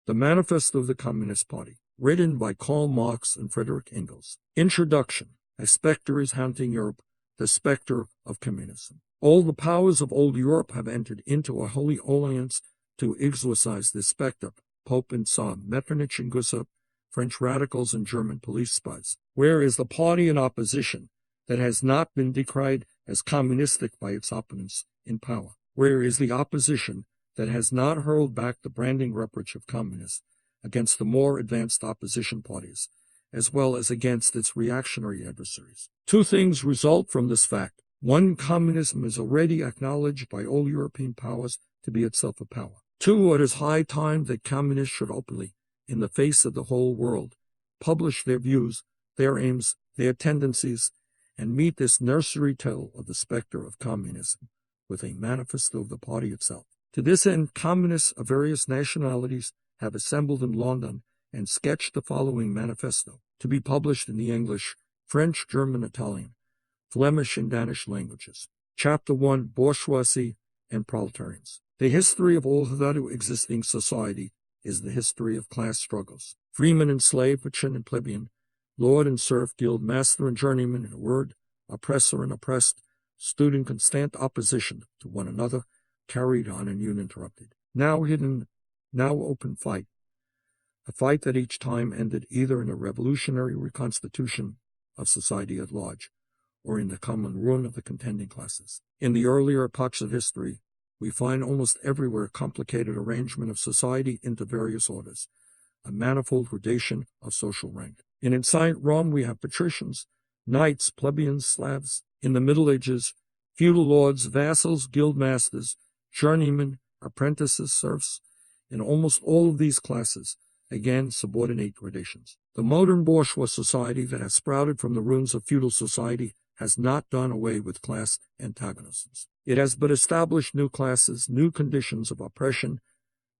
The Manifesto of the Communist Party, written by Karl Marx and Friedrich Engels. Introduction. A specter is haunting Europe, the specter of communism. All the powers of old Europe have entered into a holy alliance to exorcise this specter. Pope and Tsar, Metternich and Gustav, French radicals and German police spies. Where is the party in opposition that has not been decried as communistic by its opponents in power? Where is the opposition that has not hurled back the branding reproach of communists against the more advanced opposition parties, as well as against its reactionary adversaries? Two things result from this fact. One, communism is already acknowledged by all European powers to be itself a power. Two, it is high time that communists should openly, in the face of the whole world, publish their views, their aims, their tendencies, and meet this nursery tale of the specter of communism with a manifesto of the party itself. To this end, communists of various nationalities have assembled in London and sketched the following manifesto, to be published in the English, French, German, Italian, Flemish, and Danish languages. Chapter 1, Bourgeoisie and Proletarians. The history of all hitherto existing society is the history of class struggles. Freeman and slave, patrician and plebeian, lord and serf, guild, master and journeyman, in a word, oppressor and oppressed, stood in constant opposition to one another, carried on in uninterrupted, now hidden, now open fight, a fight that each time ended either in a revolutionary reconstitution of society at large, or in the common ruin of the contending classes. In the earlier epochs of history, we find almost everywhere complicated arrangement of society into various orders, a manifold gradation of social rank. In ancient Rome we have patricians, knights, plebeians, Slavs. In the Middle Ages, feudal lords, vassals, guild masters, journeymen, apprentices, serfs. In almost all of these classes, again, subordinate gradations. The modern bourgeois society that has sprouted from the ruins of feudal society has not done away with class antagonisms. It has but established new classes, new conditions of oppression,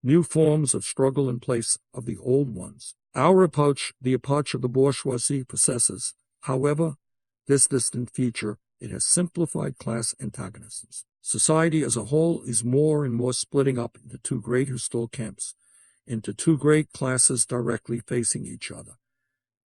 new forms of struggle in place of the old ones. Our approach, the approach of the bourgeoisie, possesses, however, this distant feature: it has simplified class antagonisms. Society as a whole is more and more splitting up into two great historical camps, into two great classes directly facing each other,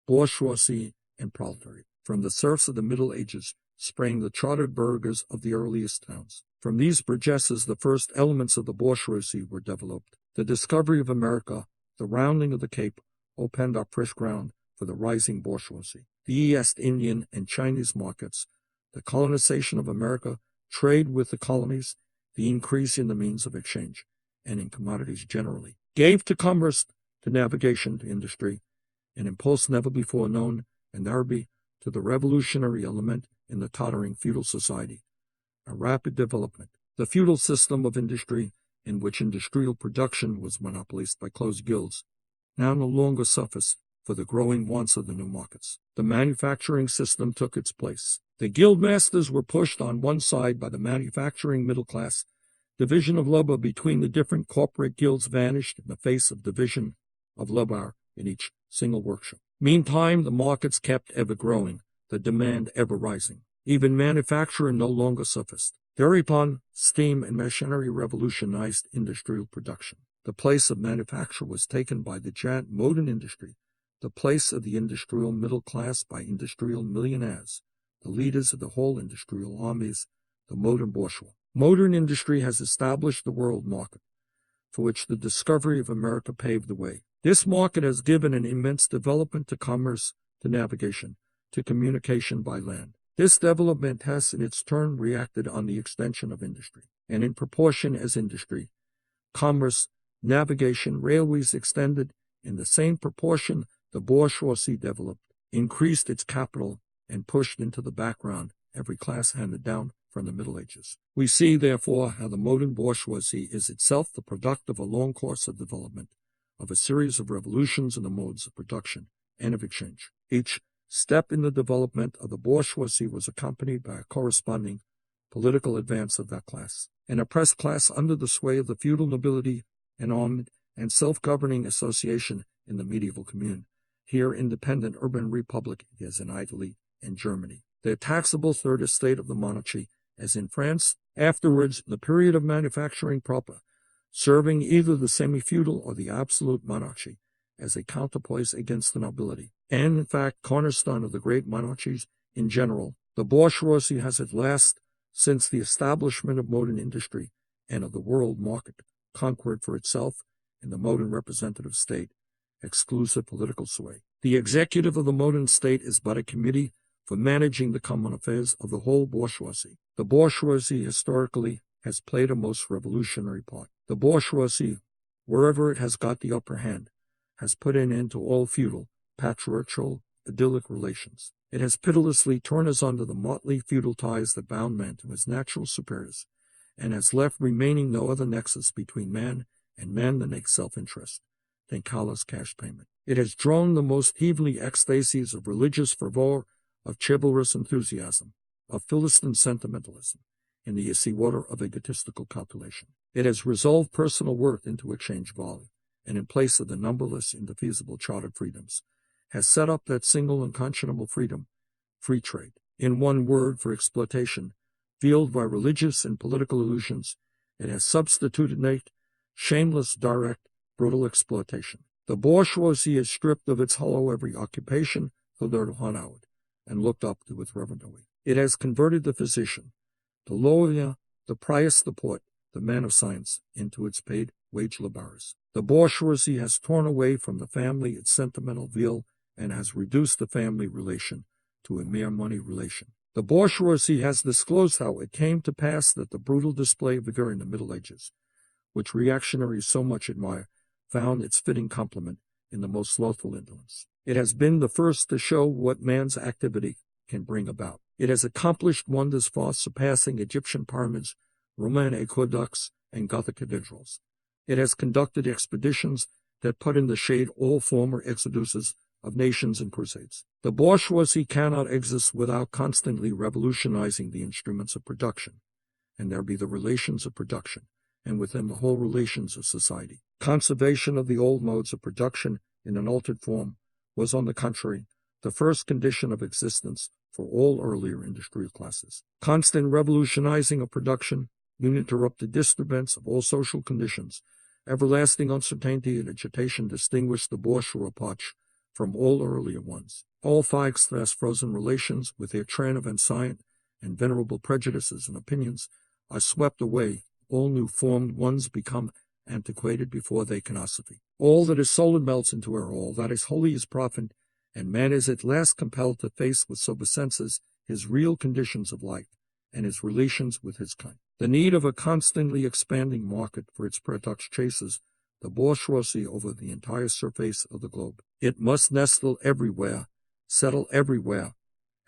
bourgeoisie and proletariat. From the serfs of the Middle Ages sprang the chartered burghers of the earliest towns. From these burgesses the first elements of the bourgeoisie were developed. The discovery of America, the rounding of the Cape, opened up fresh ground for the rising bourgeoisie. The East Indian and Chinese markets, the colonization of America, trade with the colonies, the increase in the means of exchange, and in commodities generally, gave to commerce, to navigation, to industry, an impulse never before known, and thereby to the revolutionary element in the tottering feudal society, a rapid development. The feudal system of industry, in which industrial production was monopolized by closed guilds, now no longer suffers for the growing wants of the new markets. The manufacturing system took its place. The guild masters were pushed on one side by the manufacturing middle class. Division of labor between the different corporate guilds vanished in the face of division of labor in each single workshop. Meantime, the markets kept ever growing, the demand ever rising. Even manufacture no longer sufficed. Thereupon, steam and machinery revolutionized industrial production. The place of manufacture was taken by the giant modern industry, the place of the industrial middle class by industrial millionaires, the leaders of the whole industrial armies, the modern bourgeois. Modern industry has established the world market, for which the discovery of America paved the way. This market has given an immense development to commerce, to navigation, to communication by land. This development has in its turn reacted on the extension of industry, and in proportion as industry, commerce, navigation, railways extended, in the same proportion the bourgeoisie developed, increased its capital, and pushed into the background every class handed down from the Middle Ages. We see, therefore, how the modern bourgeoisie is itself the product of a long course of development, of a series of revolutions in the modes of production and of exchange. Each step in the development of the bourgeoisie was accompanied by a corresponding political advance of that class. An oppressed class under the sway of the feudal nobility, an armed and self-governing association in the medieval commune, here independent urban republic as in Italy and Germany. The taxable third estate of the monarchy, as in France. Afterwards, the period of manufacturing proper, serving either the semi-feudal or the absolute monarchy as a counterpoise against the nobility, and in fact cornerstone of the great monarchies in general. The bourgeoisie has at last, since the establishment of modern industry and of the world market, conquered for itself, in the modern representative state, exclusive political sway. The executive of the modern state is but a committee for managing the common affairs of the whole bourgeoisie. The bourgeoisie historically has played a most revolutionary part. The bourgeoisie, wherever it has got the upper hand, has put an end to all feudal, patriarchal, idyllic relations. It has pitilessly torn asunder the motley feudal ties that bound man to his natural superiors, and has left remaining no other nexus between man and man than self-interest, than callous cash payment. It has drawn the most heavenly ecstasies of religious fervor, of chivalrous enthusiasm, of Philistine sentimentalism, in the icy water of egotistical calculation. It has resolved personal worth into exchange value, and in place of the numberless indefeasible chartered freedoms, has set up that single unconscionable freedom, free trade. In one word, for exploitation, veiled by religious and political illusions, it has substituted naked, shameless, direct, brutal exploitation. The bourgeoisie is stripped of its hollow every occupation hitherto honored, and looked up to with reverent awe. It has converted the physician, the lawyer, the priest, the poet, the man of science, into its paid wage laborers. The bourgeoisie has torn away from the family its sentimental veil, and has reduced the family relation to a mere money relation. The bourgeoisie has disclosed how it came to pass that the brutal display of vigor in the Middle Ages, which reactionaries so much admire, found its fitting complement in the most slothful indolence. It has been the first to show what man's activity can bring about. It has accomplished wonders far surpassing Egyptian pyramids, Roman aqueducts, and Gothic cathedrals. It has conducted expeditions that put in the shade all former exoduses of nations and crusades. The bourgeoisie cannot exist without constantly revolutionizing the instruments of production, and there be the relations of production, and within the whole relations of society. Conservation of the old modes of production in an altered form was, on the contrary, the first condition of existence for all earlier industrial classes. Constant revolutionizing of production, uninterrupted disturbance of all social conditions, everlasting uncertainty and agitation distinguished the bourgeois epoch from all earlier ones. All fast frozen relations, with their train of ancient and venerable prejudices and opinions, are swept away. All new formed ones become antiquated before their canosophy. All that is solid melts into air, all that is holy is profaned, and man is at last compelled to face with sober senses his real conditions of life and his relations with his kind. The need of a constantly expanding market for its products chases the bourgeoisie over the entire surface of the globe. It must nestle everywhere, settle everywhere,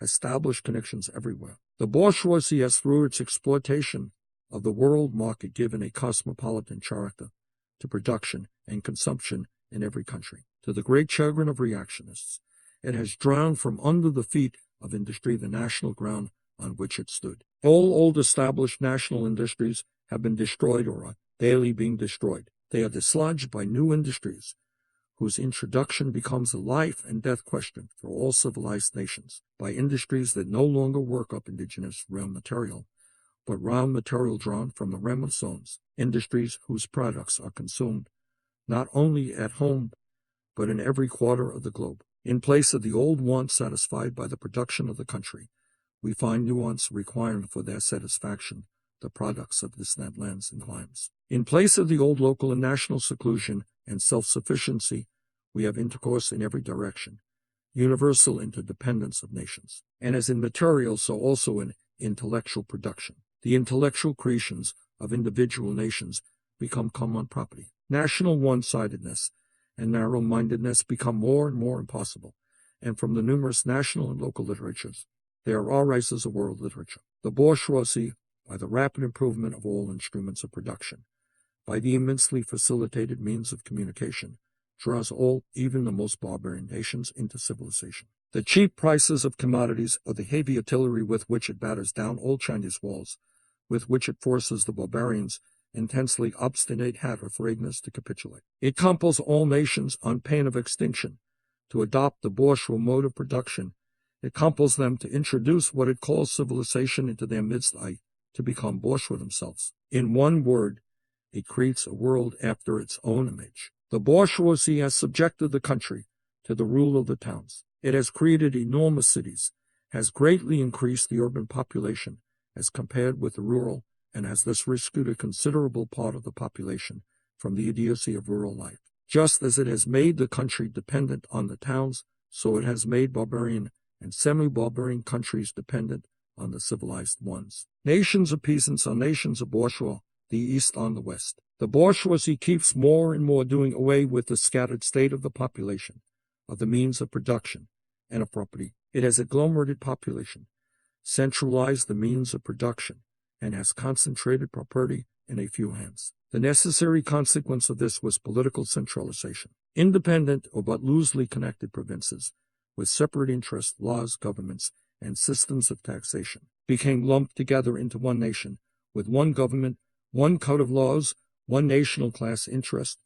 establish connections everywhere. The bourgeoisie has, through its exploitation of the world market, given a cosmopolitan character to production and consumption in every country. To the great chagrin of reactionists, it has drowned from under the feet of industry the national ground on which it stood. All old established national industries have been destroyed or are daily being destroyed. They are dislodged by new industries, whose introduction becomes a life and death question for all civilized nations, by industries that no longer work up indigenous raw material, but raw material drawn from the realm of zones, industries whose products are consumed not only at home, but in every quarter of the globe. In place of the old wants satisfied by the production of the country, we find new wants requiring for their satisfaction the products of distant lands and climes. In place of the old local and national seclusion and self-sufficiency, we have intercourse in every direction, universal interdependence of nations. And as in material, so also in intellectual production. The intellectual creations of individual nations become common property. National one-sidedness and narrow-mindedness become more and more impossible, and from the numerous national and local literatures, there arises a world literature. The bourgeoisie, by the rapid improvement of all instruments of production, by the immensely facilitated means of communication, draws all, even the most barbarian nations, into civilization. The cheap prices of commodities, or the heavy artillery with which it batters down old Chinese walls, with which it forces the barbarians, intensely obstinate hat of afraidness, to capitulate. It compels all nations, on pain of extinction, to adopt the bourgeois mode of production. It compels them to introduce what it calls civilization into their midst, to become bourgeois themselves. In one word, it creates a world after its own image. The bourgeoisie has subjected the country to the rule of the towns. It has created enormous cities, has greatly increased the urban population as compared with the rural, and has thus rescued a considerable part of the population from the idiocy of rural life. Just as it has made the country dependent on the towns, so it has made barbarian and semi-barbarian countries dependent on the civilized ones. Nations of peasants are nations of bourgeois, the East on the West. The bourgeoisie keeps more and more doing away with the scattered state of the population, of the means of production, and of property. It has agglomerated population, centralized the means of production, and has concentrated property in a few hands. The necessary consequence of this was political centralization. Independent or but loosely connected provinces, with separate interests, laws, governments, and systems of taxation, became lumped together into one nation, with one government, one code of laws, one national class interest,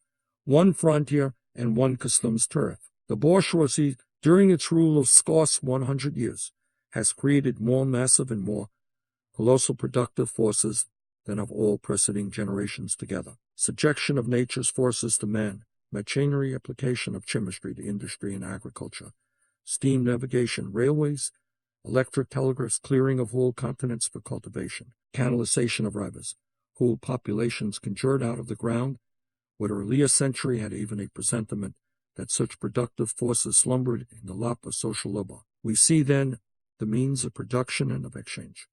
one frontier, and one customs tariff. The bourgeoisie, during its rule of scarce 100 years, has created more massive and more colossal productive forces than of all preceding generations together. Subjection of nature's forces to man, machinery, application of chemistry to industry and agriculture, steam navigation, railways, electric telegraphs, clearing of whole continents for cultivation, canalization of rivers, whole populations conjured out of the ground, would early a century had even a presentiment that such productive forces slumbered in the lap of social labor. We see then the means of production and of exchange,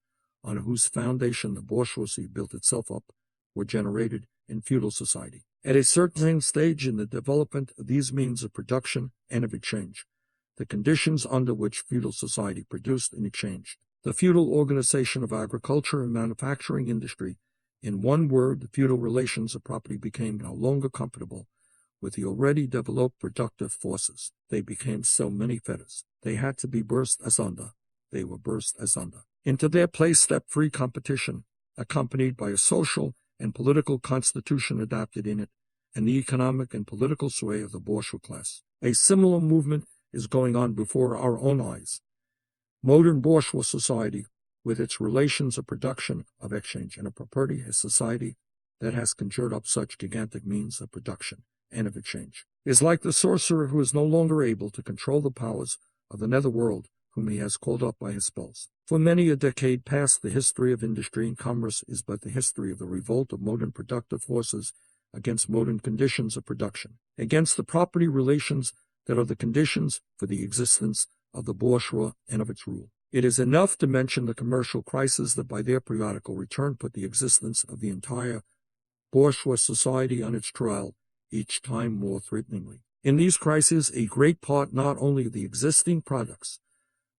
on whose foundation the bourgeoisie built itself up, were generated in feudal society. At a certain stage in the development of these means of production and of exchange, the conditions under which feudal society produced and exchanged, the feudal organization of agriculture and manufacturing industry, in one word, the feudal relations of property became no longer compatible with the already developed productive forces. They became so many fetters. They had to be burst asunder. They were burst asunder. Into their place stepped free competition, accompanied by a social and political constitution adapted in it, and the economic and political sway of the bourgeois class. A similar movement is going on before our own eyes. Modern bourgeois society, with its relations of production, of exchange, and of property, is society that has conjured up such gigantic means of production and of exchange, is like the sorcerer who is no longer able to control the powers of the nether world, whom he has called up by his spells. For many a decade past, the history of industry and commerce is but the history of the revolt of modern productive forces against modern conditions of production, against the property relations that are the conditions for the existence of the bourgeois and of its rule. It is enough to mention the commercial crises that by their periodical return put the existence of the entire bourgeois society on its trial, each time more threateningly. In these crises, a great part not only of the existing products,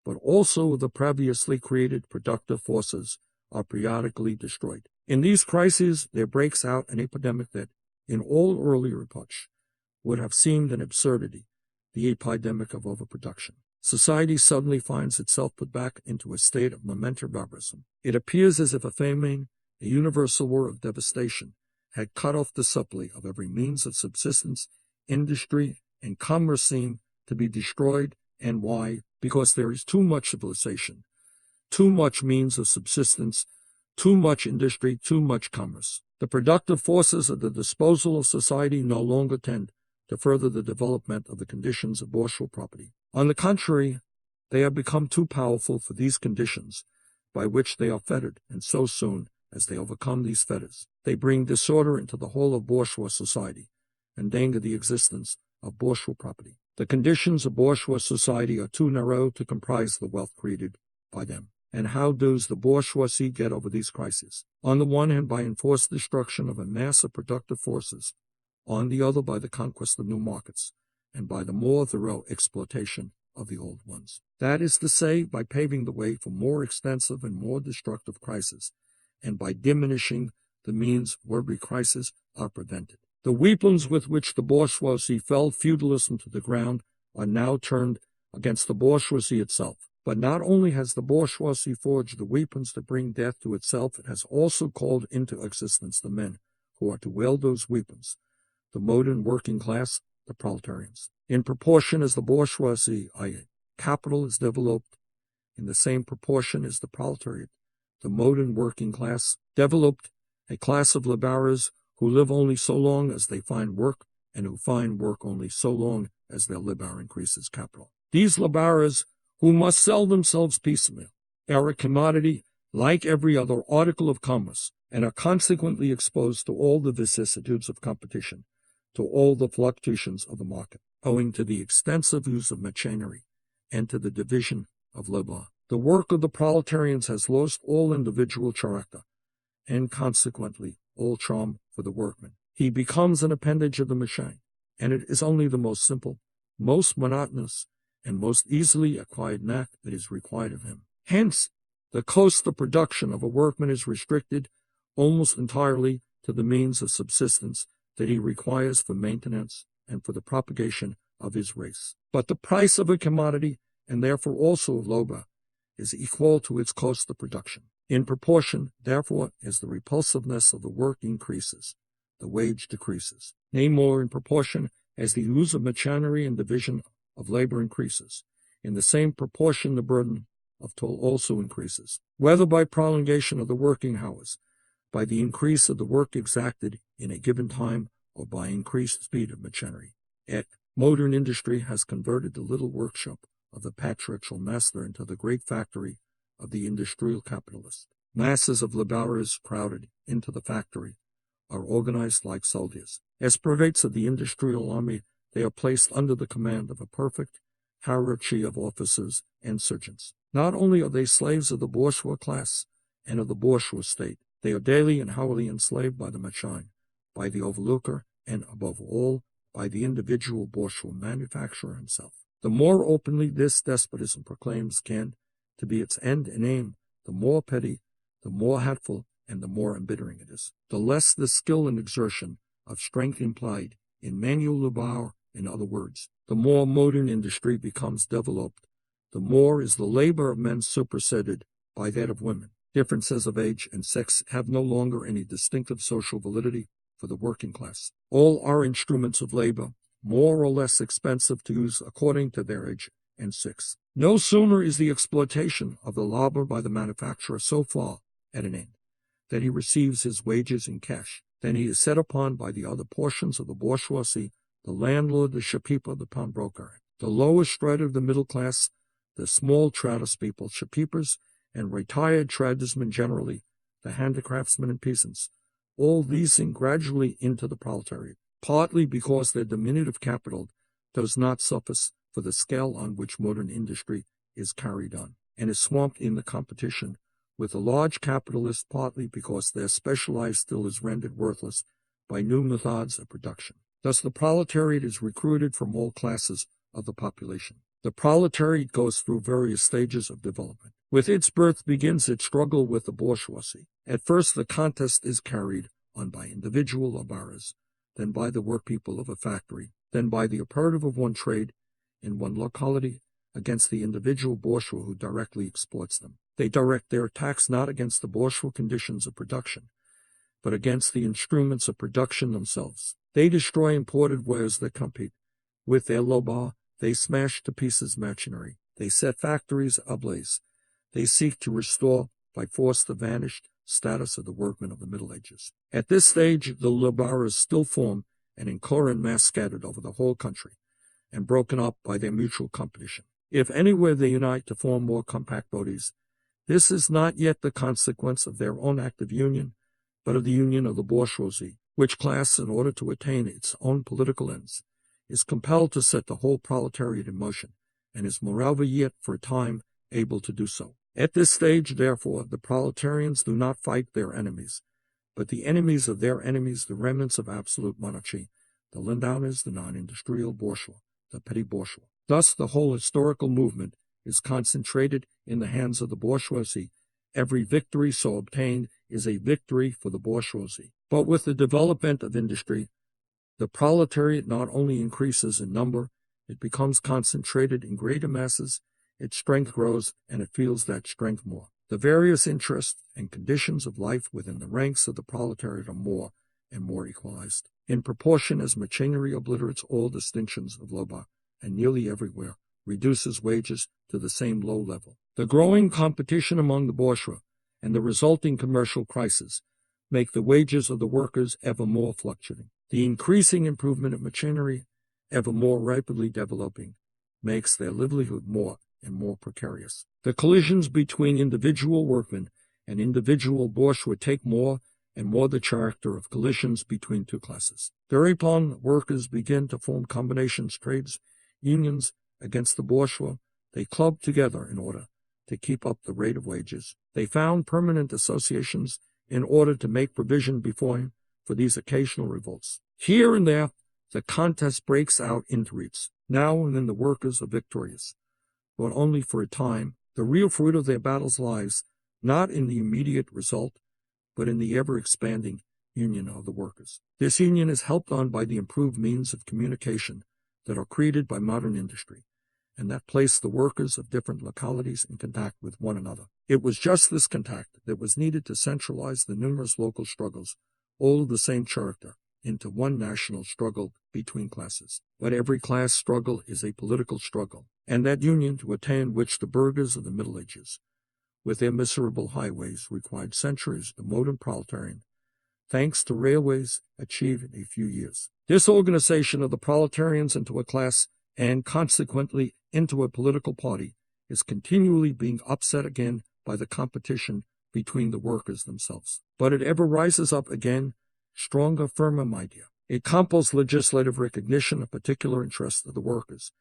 but also of the previously created productive forces are periodically destroyed. In these crises, there breaks out an epidemic that, in all earlier epochs, would have seemed an absurdity, the epidemic of overproduction. Society suddenly finds itself put back into a state of momentary barbarism. It appears as if a famine, a universal war of devastation, had cut off the supply of every means of subsistence. Industry and commerce seem to be destroyed. And why? Because there is too much civilization, too much means of subsistence, too much industry, too much commerce. The productive forces at the disposal of society no longer tend to further the development of the conditions of bourgeois property. On the contrary, they have become too powerful for these conditions by which they are fettered, and so soon as they overcome these fetters, they bring disorder into the whole of bourgeois society, and endanger the existence of bourgeois property. The conditions of bourgeois society are too narrow to comprise the wealth created by them. And how does the bourgeoisie get over these crises? On the one hand, by enforced destruction of a mass of productive forces, on the other by the conquest of new markets, and by the more thorough exploitation of the old ones. That is to say, by paving the way for more extensive and more destructive crises, and by diminishing the means whereby crises are prevented. The weapons with which the bourgeoisie felled feudalism to the ground are now turned against the bourgeoisie itself. But not only has the bourgeoisie forged the weapons to bring death to itself, it has also called into existence the men who are to wield those weapons, the modern working class, the proletarians. In proportion as the bourgeoisie, i.e., capital, is developed, in the same proportion as the proletariat, the modern working class, developed, a class of laborers who live only so long as they find work, and who find work only so long as their labor increases capital. These laborers, who must sell themselves piecemeal, are a commodity like every other article of commerce, and are consequently exposed to all the vicissitudes of competition, to all the fluctuations of the market, owing to the extensive use of machinery and to the division of labor. The work of the proletarians has lost all individual character, and consequently all charm for the workman. He becomes an appendage of the machine, and it is only the most simple, most monotonous, and most easily acquired knack that is required of him. Hence, the cost of production of a workman is restricted almost entirely to the means of subsistence that he requires for maintenance and for the propagation of his race. But the price of a commodity, and therefore also of labor, is equal to its cost of production. In proportion, therefore, as the repulsiveness of the work increases, the wage decreases. Nay, more, in proportion as the use of machinery and division of labor increases, in the same proportion the burden of toil also increases, whether by prolongation of the working hours, by the increase of the work exacted in a given time, or by increased speed of machinery. Yet, modern industry has converted the little workshop of the patriarchal master into the great factory of the industrial capitalist. Masses of laborers crowded into the factory are organized like soldiers. As privates of the industrial army, they are placed under the command of a perfect hierarchy of officers and sergeants. Not only are they slaves of the bourgeois class and of the bourgeois state, they are daily and hourly enslaved by the machine, by the overlooker, and above all, by the individual bourgeois manufacturer himself. The more openly this despotism proclaims can to be its end and aim, the more petty, the more hateful, and the more embittering it is. The less the skill and exertion of strength implied in manual labor, in other words, the more modern industry becomes developed, the more is the labor of men superseded by that of women. Differences of age and sex have no longer any distinctive social validity for the working class. All are instruments of labor, more or less expensive to use according to their age and sex. No sooner is the exploitation of the labor by the manufacturer so far at an end that he receives his wages in cash, than he is set upon by the other portions of the bourgeoisie, the landlord, the shopkeeper, the pawnbroker, the lowest strata of the middle class, the small tradespeople, shopkeepers, and retired tradesmen generally, the handicraftsmen and peasants, all these sink gradually into the proletariat, partly because their diminutive capital does not suffice for the scale on which modern industry is carried on, and is swamped in the competition with the large capitalists, partly because their specialized skill is rendered worthless by new methods of production. Thus the proletariat is recruited from all classes of the population. The proletariat goes through various stages of development. With its birth begins its struggle with the bourgeoisie. At first the contest is carried on by individual laborers, then by the workpeople of a factory, then by the operative of one trade in one locality against the individual bourgeois who directly exploits them. They direct their attacks not against the bourgeois conditions of production, but against the instruments of production themselves. They destroy imported wares that compete with their labor. They smash to pieces machinery. They set factories ablaze. They seek to restore by force the vanished status of the workmen of the Middle Ages. At this stage, the laborers still form an incoherent mass scattered over the whole country and broken up by their mutual competition. If anywhere they unite to form more compact bodies, this is not yet the consequence of their own active union, but of the union of the bourgeoisie, which class, in order to attain its own political ends, is compelled to set the whole proletariat in motion, and is moreover yet for a time able to do so. At this stage, therefore, the proletarians do not fight their enemies, but the enemies of their enemies, the remnants of absolute monarchy, the landowners, the non-industrial bourgeois, the petty bourgeois. Thus the whole historical movement is concentrated in the hands of the bourgeoisie. Every victory so obtained is a victory for the bourgeoisie. But with the development of industry, the proletariat not only increases in number, it becomes concentrated in greater masses, its strength grows, and it feels that strength more. The various interests and conditions of life within the ranks of the proletariat are more and more equalized, in proportion as machinery obliterates all distinctions of labor, and nearly everywhere reduces wages to the same low level. The growing competition among the bourgeois and the resulting commercial crisis make the wages of the workers ever more fluctuating. The increasing improvement of machinery, ever more rapidly developing, makes their livelihood more and more precarious. The collisions between individual workmen and individual bourgeois take more and more the character of collisions between two classes. Thereupon, workers begin to form combinations, trades, unions against the bourgeois. They club together in order to keep up the rate of wages. They found permanent associations in order to make provision beforehand for these occasional revolts. Here and there, the contest breaks out into reeds. Now and then the workers are victorious, but only for a time. The real fruit of their battles lies not in the immediate result, but in the ever-expanding union of the workers. This union is helped on by the improved means of communication that are created by modern industry, and that place the workers of different localities in contact with one another. It was just this contact that was needed to centralize the numerous local struggles, all of the same character, into one national struggle between classes. But every class struggle is a political struggle, and that union to attain which the burghers of the Middle Ages, with their miserable highways, required centuries, the modern proletarian, thanks to railways, achieved in a few years. This organization of the proletarians into a class, and consequently into a political party, is continually being upset again by the competition between the workers themselves. But it ever rises up again, stronger, firmer, mightier. It compels legislative recognition of particular interests of the workers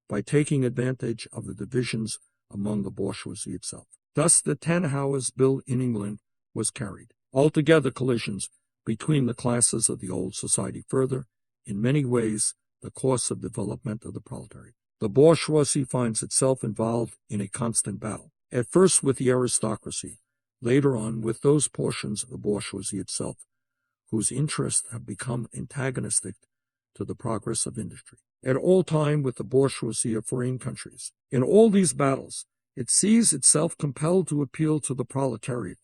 by taking advantage of the divisions among the bourgeoisie itself. Thus the Tannhauer's Bill in England was carried. Altogether, collisions between the classes of the old society further, in many ways, the course of development of the proletariat. The bourgeoisie finds itself involved in a constant battle, at first with the aristocracy, later on with those portions of the bourgeoisie itself, whose interests have become antagonistic to the progress of industry. At all time with the bourgeoisie of foreign countries. In all these battles, it sees itself compelled to appeal to the proletariat,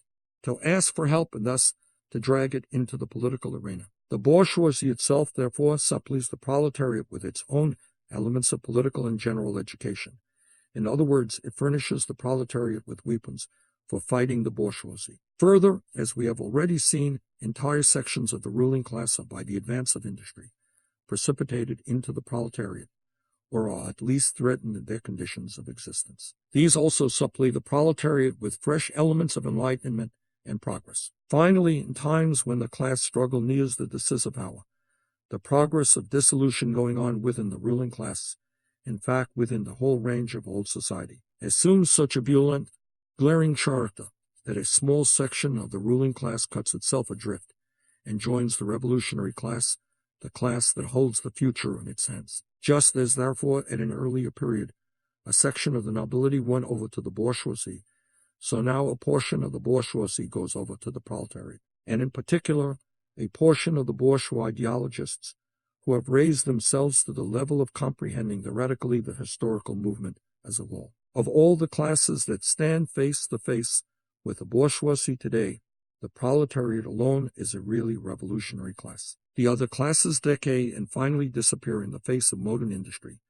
to ask for help and thus to drag it into the political arena. The bourgeoisie itself, therefore, supplies the proletariat with its own elements of political and general education. In other words, it furnishes the proletariat with weapons for fighting the bourgeoisie. Further, as we have already seen, entire sections of the ruling class are, by the advance of industry, precipitated into the proletariat, or are at least threatened in their conditions of existence. These also supply the proletariat with fresh elements of enlightenment and progress. Finally, in times when the class struggle nears the decisive hour, the progress of dissolution going on within the ruling class, in fact within the whole range of old society, assumes such a violent, glaring character that a small section of the ruling class cuts itself adrift and joins the revolutionary class, the class that holds the future in its hands. Just as, therefore, at an earlier period, a section of the nobility went over to the bourgeoisie, so now a portion of the bourgeoisie goes over to the proletariat, and in particular, a portion of the bourgeois ideologists who have raised themselves to the level of comprehending theoretically the historical movement as a whole. Of all the classes that stand face to face with the bourgeoisie today, the proletariat alone is a really revolutionary class. The other classes decay and finally disappear in the face of modern industry.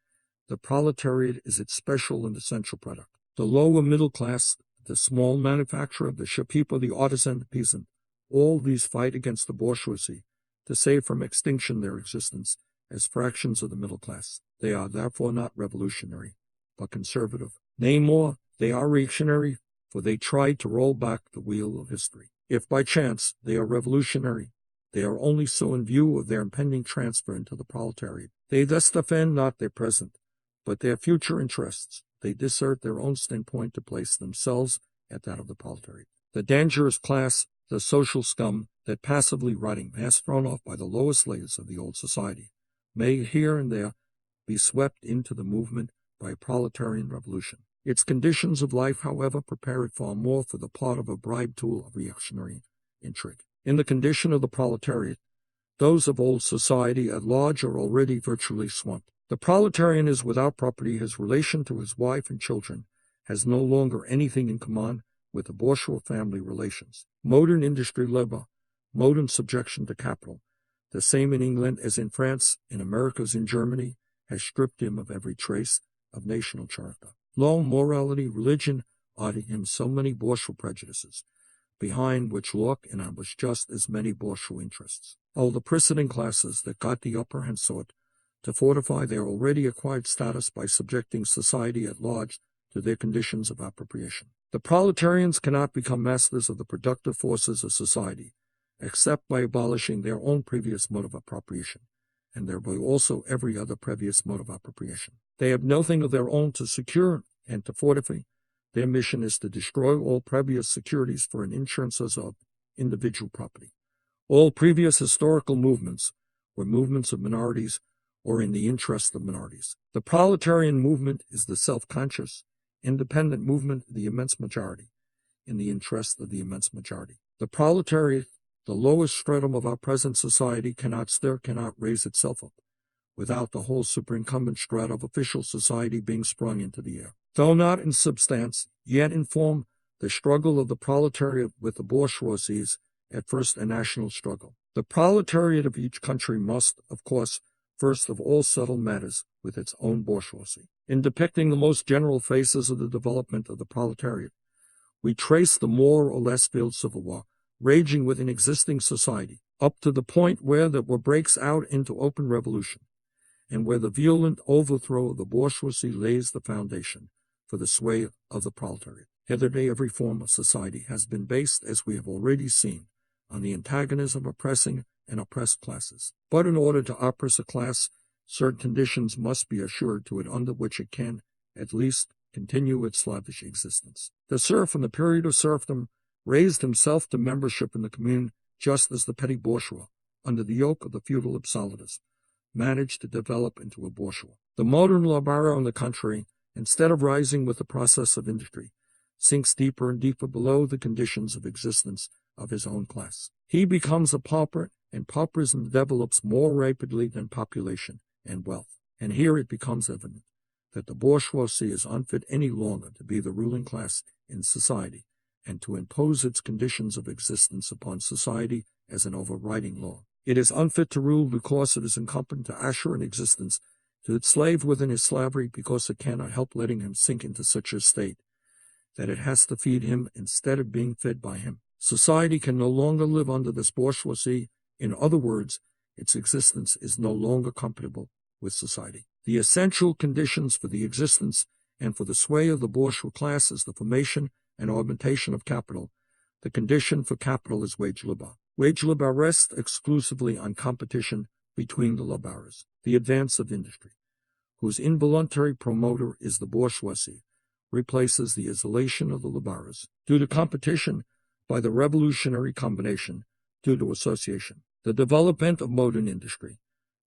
The proletariat is its special and essential product. The lower middle class, the small manufacturer, the shopkeeper, the artisan, the peasant, all these fight against the bourgeoisie to save from extinction their existence as fractions of the middle class. They are therefore not revolutionary, but conservative. Nay more, they are reactionary, for they tried to roll back the wheel of history. If by chance they are revolutionary, they are only so in view of their impending transfer into the proletariat. They thus defend not their present, but their future interests. They desert their own standpoint to place themselves at that of the proletariat. The dangerous class, the social scum that passively rotting mass thrown off by the lowest layers of the old society, may here and there be swept into the movement by a proletarian revolution. Its conditions of life, however, prepare it far more for the part of a bribe tool of reactionary intrigue. In the condition of the proletariat, those of old society at large are already virtually swamped. The proletarian is without property. His relation to his wife and children has no longer anything in common with the bourgeois family relations. Modern industry labor, modern subjection to capital, the same in England as in France, in America as in Germany, has stripped him of every trace of national character. Law, morality, religion are to him so many bourgeois prejudices, behind which lurk in ambush just as many bourgeois interests. All the preceding classes that got the upper hand sought to fortify their already acquired status by subjecting society at large to their conditions of appropriation. The proletarians cannot become masters of the productive forces of society, except by abolishing their own previous mode of appropriation, and thereby also every other previous mode of appropriation. They have nothing of their own to secure and to fortify. Their mission is to destroy all previous securities for an insurances of individual property. All previous historical movements were movements of minorities or in the interest of minorities. The proletarian movement is the self-conscious, independent movement of the immense majority, in the interest of the immense majority. The proletariat, the lowest stratum of our present society, cannot raise itself up, without the whole superincumbent strata of official society being sprung into the air. Though not in substance, yet in form, the struggle of the proletariat with the bourgeoisie is at first a national struggle. The proletariat of each country must, of course, first of all settle matters with its own bourgeoisie. In depicting the most general phases of the development of the proletariat, we trace the more or less veiled civil war raging within existing society, up to the point where the war breaks out into open revolution, and where the violent overthrow of the bourgeoisie lays the foundation for the sway of the proletariat. Hitherto every form of society has been based, as we have already seen, on the antagonism of oppressing and oppressed classes. But in order to oppress a class, certain conditions must be assured to it under which it can, at least, continue its slavish existence. The serf in the period of serfdom raised himself to membership in the commune, just as the petty bourgeois, under the yoke of the feudal absolutism, managed to develop into a bourgeois. The modern laborer, on the contrary, instead of rising with the process of industry, sinks deeper and deeper below the conditions of existence of his own class. He becomes a pauper, and pauperism develops more rapidly than population and wealth. And here it becomes evident that the bourgeoisie is unfit any longer to be the ruling class in society and to impose its conditions of existence upon society as an overriding law. It is unfit to rule because it is incumbent to assure an existence to its slave within his slavery, because it cannot help letting him sink into such a state that it has to feed him instead of being fed by him. Society can no longer live under this bourgeoisie. In other words, its existence is no longer compatible with society. The essential conditions for the existence and for the sway of the bourgeois class is the formation and augmentation of capital. The condition for capital is wage labor. Wage labor rests exclusively on competition between the laborers. The advance of industry, whose involuntary promoter is the bourgeoisie, replaces the isolation of the laborers due to competition by the revolutionary combination due to association. The development of modern industry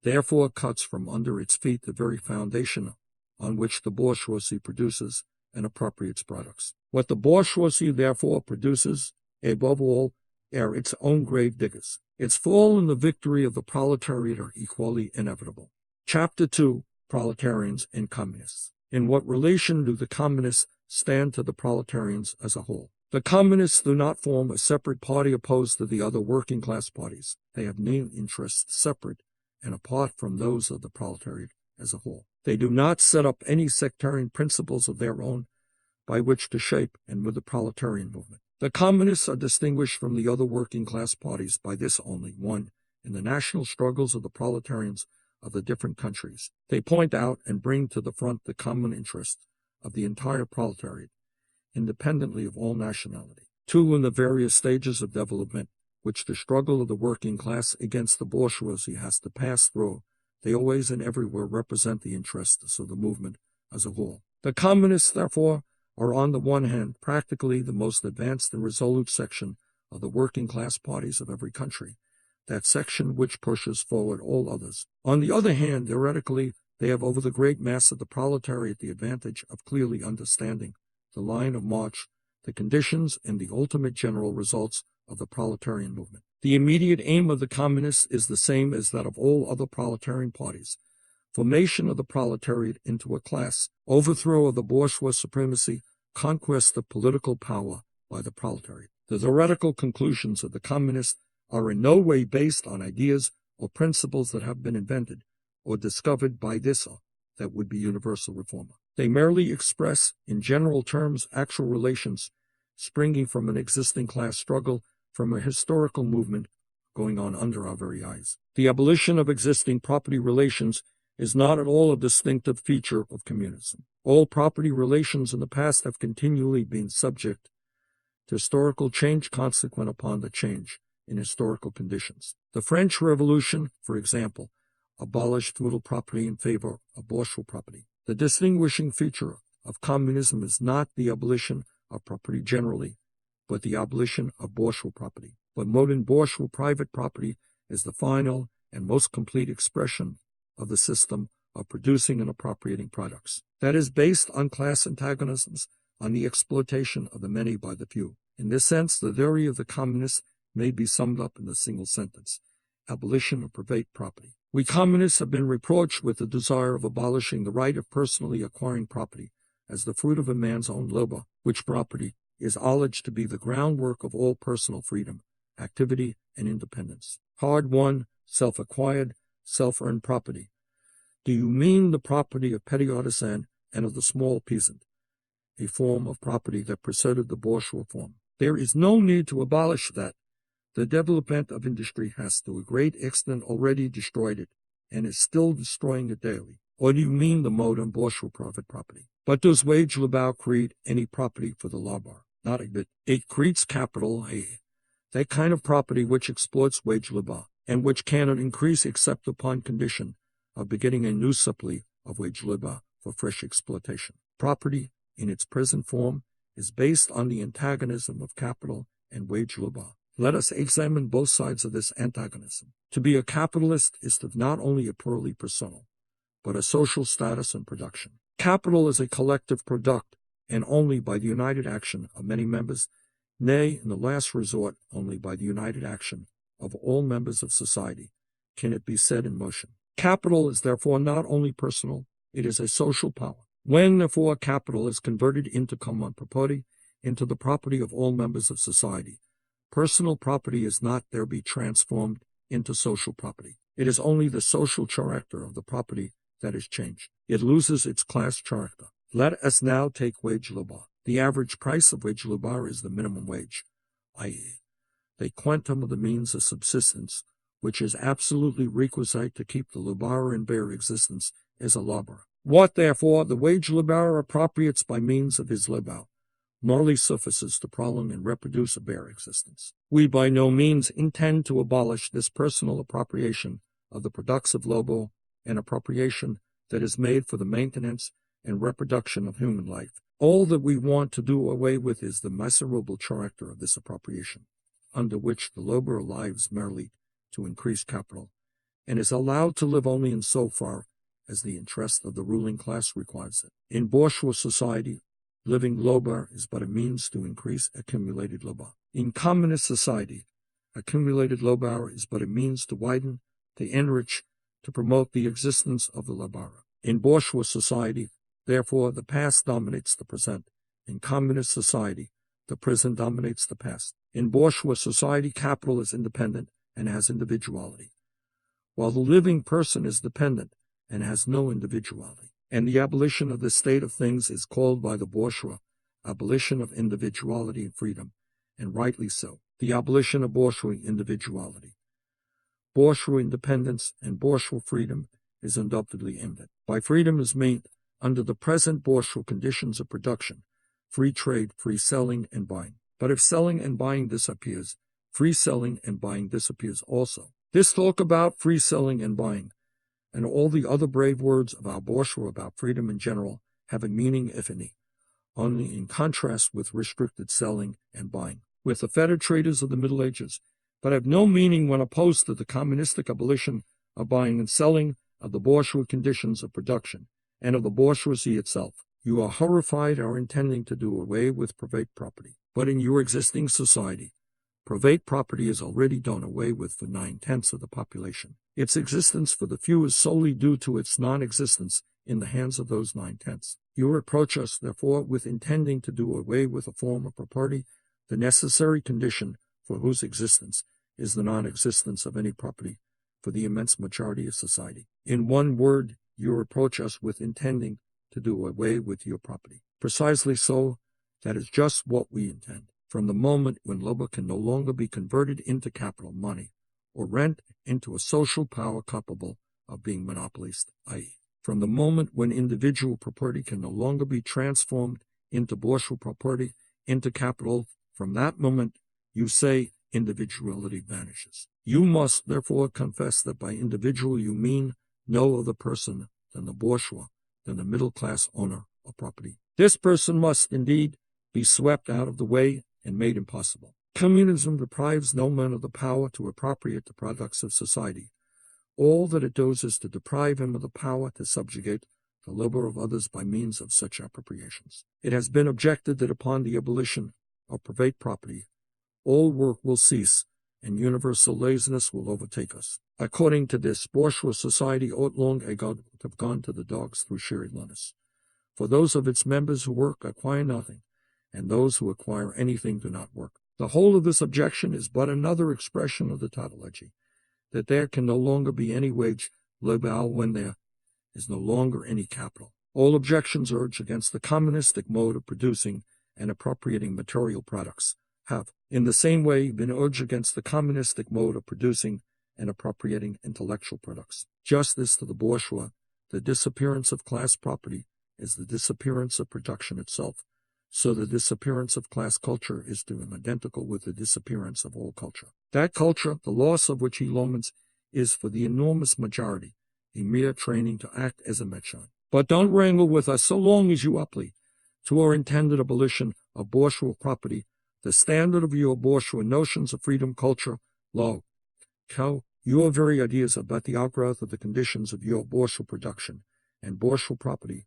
therefore cuts from under its feet the very foundation on which the bourgeoisie produces and appropriates products. What the bourgeoisie therefore produces, above all, are its own grave diggers. Its fall and the victory of the proletariat are equally inevitable. Chapter 2. Proletarians and Communists. In what relation do the communists stand to the proletarians as a whole? The communists do not form a separate party opposed to the other working class parties. They have no interests separate and apart from those of the proletariat as a whole. They do not set up any sectarian principles of their own by which to shape and with the proletarian movement. The communists are distinguished from the other working class parties by this only: one, in the national struggles of the proletarians of the different countries, they point out and bring to the front the common interest of the entire proletariat, independently of all nationality. Two, in the various stages of development which the struggle of the working class against the bourgeoisie has to pass through, they always and everywhere represent the interests of the movement as a whole. The communists, therefore, are on the one hand practically the most advanced and resolute section of the working class parties of every country, that section which pushes forward all others. On the other hand, theoretically, they have over the great mass of the proletariat the advantage of clearly understanding the line of march, the conditions, and the ultimate general results of the proletarian movement. The immediate aim of the communists is the same as that of all other proletarian parties: formation of the proletariat into a class, overthrow of the bourgeois supremacy, conquest of political power by the proletariat. The theoretical conclusions of the communists are in no way based on ideas or principles that have been invented or discovered by this or that would be universal reformer. They merely express, in general terms, actual relations springing from an existing class struggle, from a historical movement going on under our very eyes. The abolition of existing property relations is not at all a distinctive feature of communism. All property relations in the past have continually been subject to historical change consequent upon the change in historical conditions. The French Revolution, for example, abolished feudal property in favor of bourgeois property. The distinguishing feature of communism is not the abolition of property generally, but the abolition of bourgeois property. But modern bourgeois private property is the final and most complete expression of the system of producing and appropriating products. That is based on class antagonisms, on the exploitation of the many by the few. In this sense, the theory of the communists may be summed up in a single sentence: abolition of private property. We communists have been reproached with the desire of abolishing the right of personally acquiring property as the fruit of a man's own labor, which property is alleged to be the groundwork of all personal freedom, activity, and independence. Hard-won, self-acquired, self-earned property. Do you mean the property of petty artisan and of the small peasant, a form of property that preceded the bourgeois form? There is no need to abolish that. The development of industry has to a great extent already destroyed it, and is still destroying it daily. Or do you mean the modern bourgeois private property? But does wage labor create any property for the labor? Not a bit. It creates capital, that kind of property which exploits wage labor, and which cannot increase except upon condition of begetting a new supply of wage labor for fresh exploitation. Property, in its present form, is based on the antagonism of capital and wage labor. Let us examine both sides of this antagonism. To be a capitalist is to not only a purely personal, but a social status and production. Capital is a collective product, and only by the united action of many members, nay, in the last resort, only by the united action of all members of society, can it be set in motion. Capital is therefore not only personal, it is a social power. When, therefore, capital is converted into common property, into the property of all members of society, personal property is not thereby transformed into social property. It is only the social character of the property that is changed. It loses its class character. Let us now take wage labor. The average price of wage labor is the minimum wage, i.e., the quantum of the means of subsistence, which is absolutely requisite to keep the laborer in bare existence as a laborer. What, therefore, the wage laborer appropriates by means of his labor morally suffices to prolong and reproduce a bare existence. We by no means intend to abolish this personal appropriation of the products of labor, an appropriation that is made for the maintenance and reproduction of human life. All that we want to do away with is the miserable character of this appropriation, under which the laborer lives merely to increase capital, and is allowed to live only in so far as the interest of the ruling class requires it. In bourgeois society, living labor is but a means to increase accumulated labor. In communist society, accumulated labor is but a means to widen, to enrich, to promote the existence of the laborer. In bourgeois society, therefore, the past dominates the present. In communist society, the present dominates the past. In bourgeois society, capital is independent and has individuality, while the living person is dependent and has no individuality. And the abolition of this state of things is called by the bourgeois abolition of individuality and freedom, and rightly so. The abolition of bourgeois individuality, bourgeois independence, and bourgeois freedom is undoubtedly aimed at. By freedom is meant, under the present bourgeois conditions of production, free trade, free selling and buying. But if selling and buying disappears, free selling and buying disappears also. This talk about free selling and buying, and all the other brave words of our bourgeois about freedom in general, have a meaning, if any, only in contrast with restricted selling and buying, with the fettered traders of the Middle Ages, but have no meaning when opposed to the communistic abolition of buying and selling, of the bourgeois conditions of production, and of the bourgeoisie itself. You are horrified at our intending to do away with private property, but in your existing society, private property is already done away with for 9/10 of the population. Its existence for the few is solely due to its non-existence in the hands of those 9/10. You reproach us, therefore, with intending to do away with a form of property, the necessary condition for whose existence is the non-existence of any property for the immense majority of society. In one word, you reproach us with intending to do away with your property. Precisely so, That is just what we intend. From the moment when labor can no longer be converted into capital money, or rent into a social power capable of being monopolized, i.e., from the moment when individual property can no longer be transformed into bourgeois property, into capital, from that moment, you say individuality vanishes. You must therefore confess that by individual you mean no other person than the bourgeois, than the middle-class owner of property. This person must indeed be swept out of the way and made impossible. Communism deprives no man of the power to appropriate the products of society. All that it does is to deprive him of the power to subjugate the labor of others by means of such appropriations. It has been objected that upon the abolition of private property, all work will cease and universal laziness will overtake us. According to this, bourgeois society ought long ago to have gone to the dogs through sheer illness. For those of its members who work acquire nothing, and those who acquire anything do not work. The whole of this objection is but another expression of the tautology, that there can no longer be any wage labor when there is no longer any capital. All objections urged against the communistic mode of producing and appropriating material products have, in the same way, been urged against the communistic mode of producing and appropriating intellectual products. Justice to the bourgeois, the disappearance of class property is the disappearance of production itself, so the disappearance of class culture is to him identical with the disappearance of all culture. That culture, the loss of which he laments, is for the enormous majority a mere training to act as a médecin. But don't wrangle with us so long as you uplead to our intended abolition of bourgeois property, the standard of your bourgeois notions of freedom, culture, law, your very ideas about the outgrowth of the conditions of your bourgeois production and bourgeois property,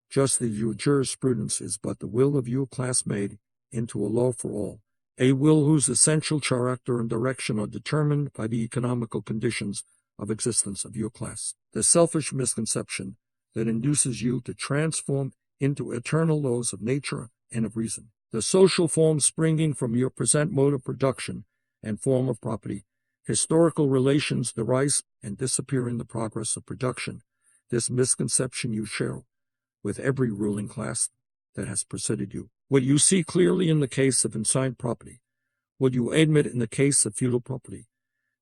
just as your jurisprudence is but the will of your class made into a law for all, a will whose essential character and direction are determined by the economical conditions of existence of your class. The selfish misconception that induces you to transform into eternal laws of nature and of reason the social forms springing from your present mode of production and form of property, historical relations that rise and disappear in the progress of production. This misconception you share with every ruling class that has preceded you. What you see clearly in the case of assigned property, what you admit in the case of feudal property,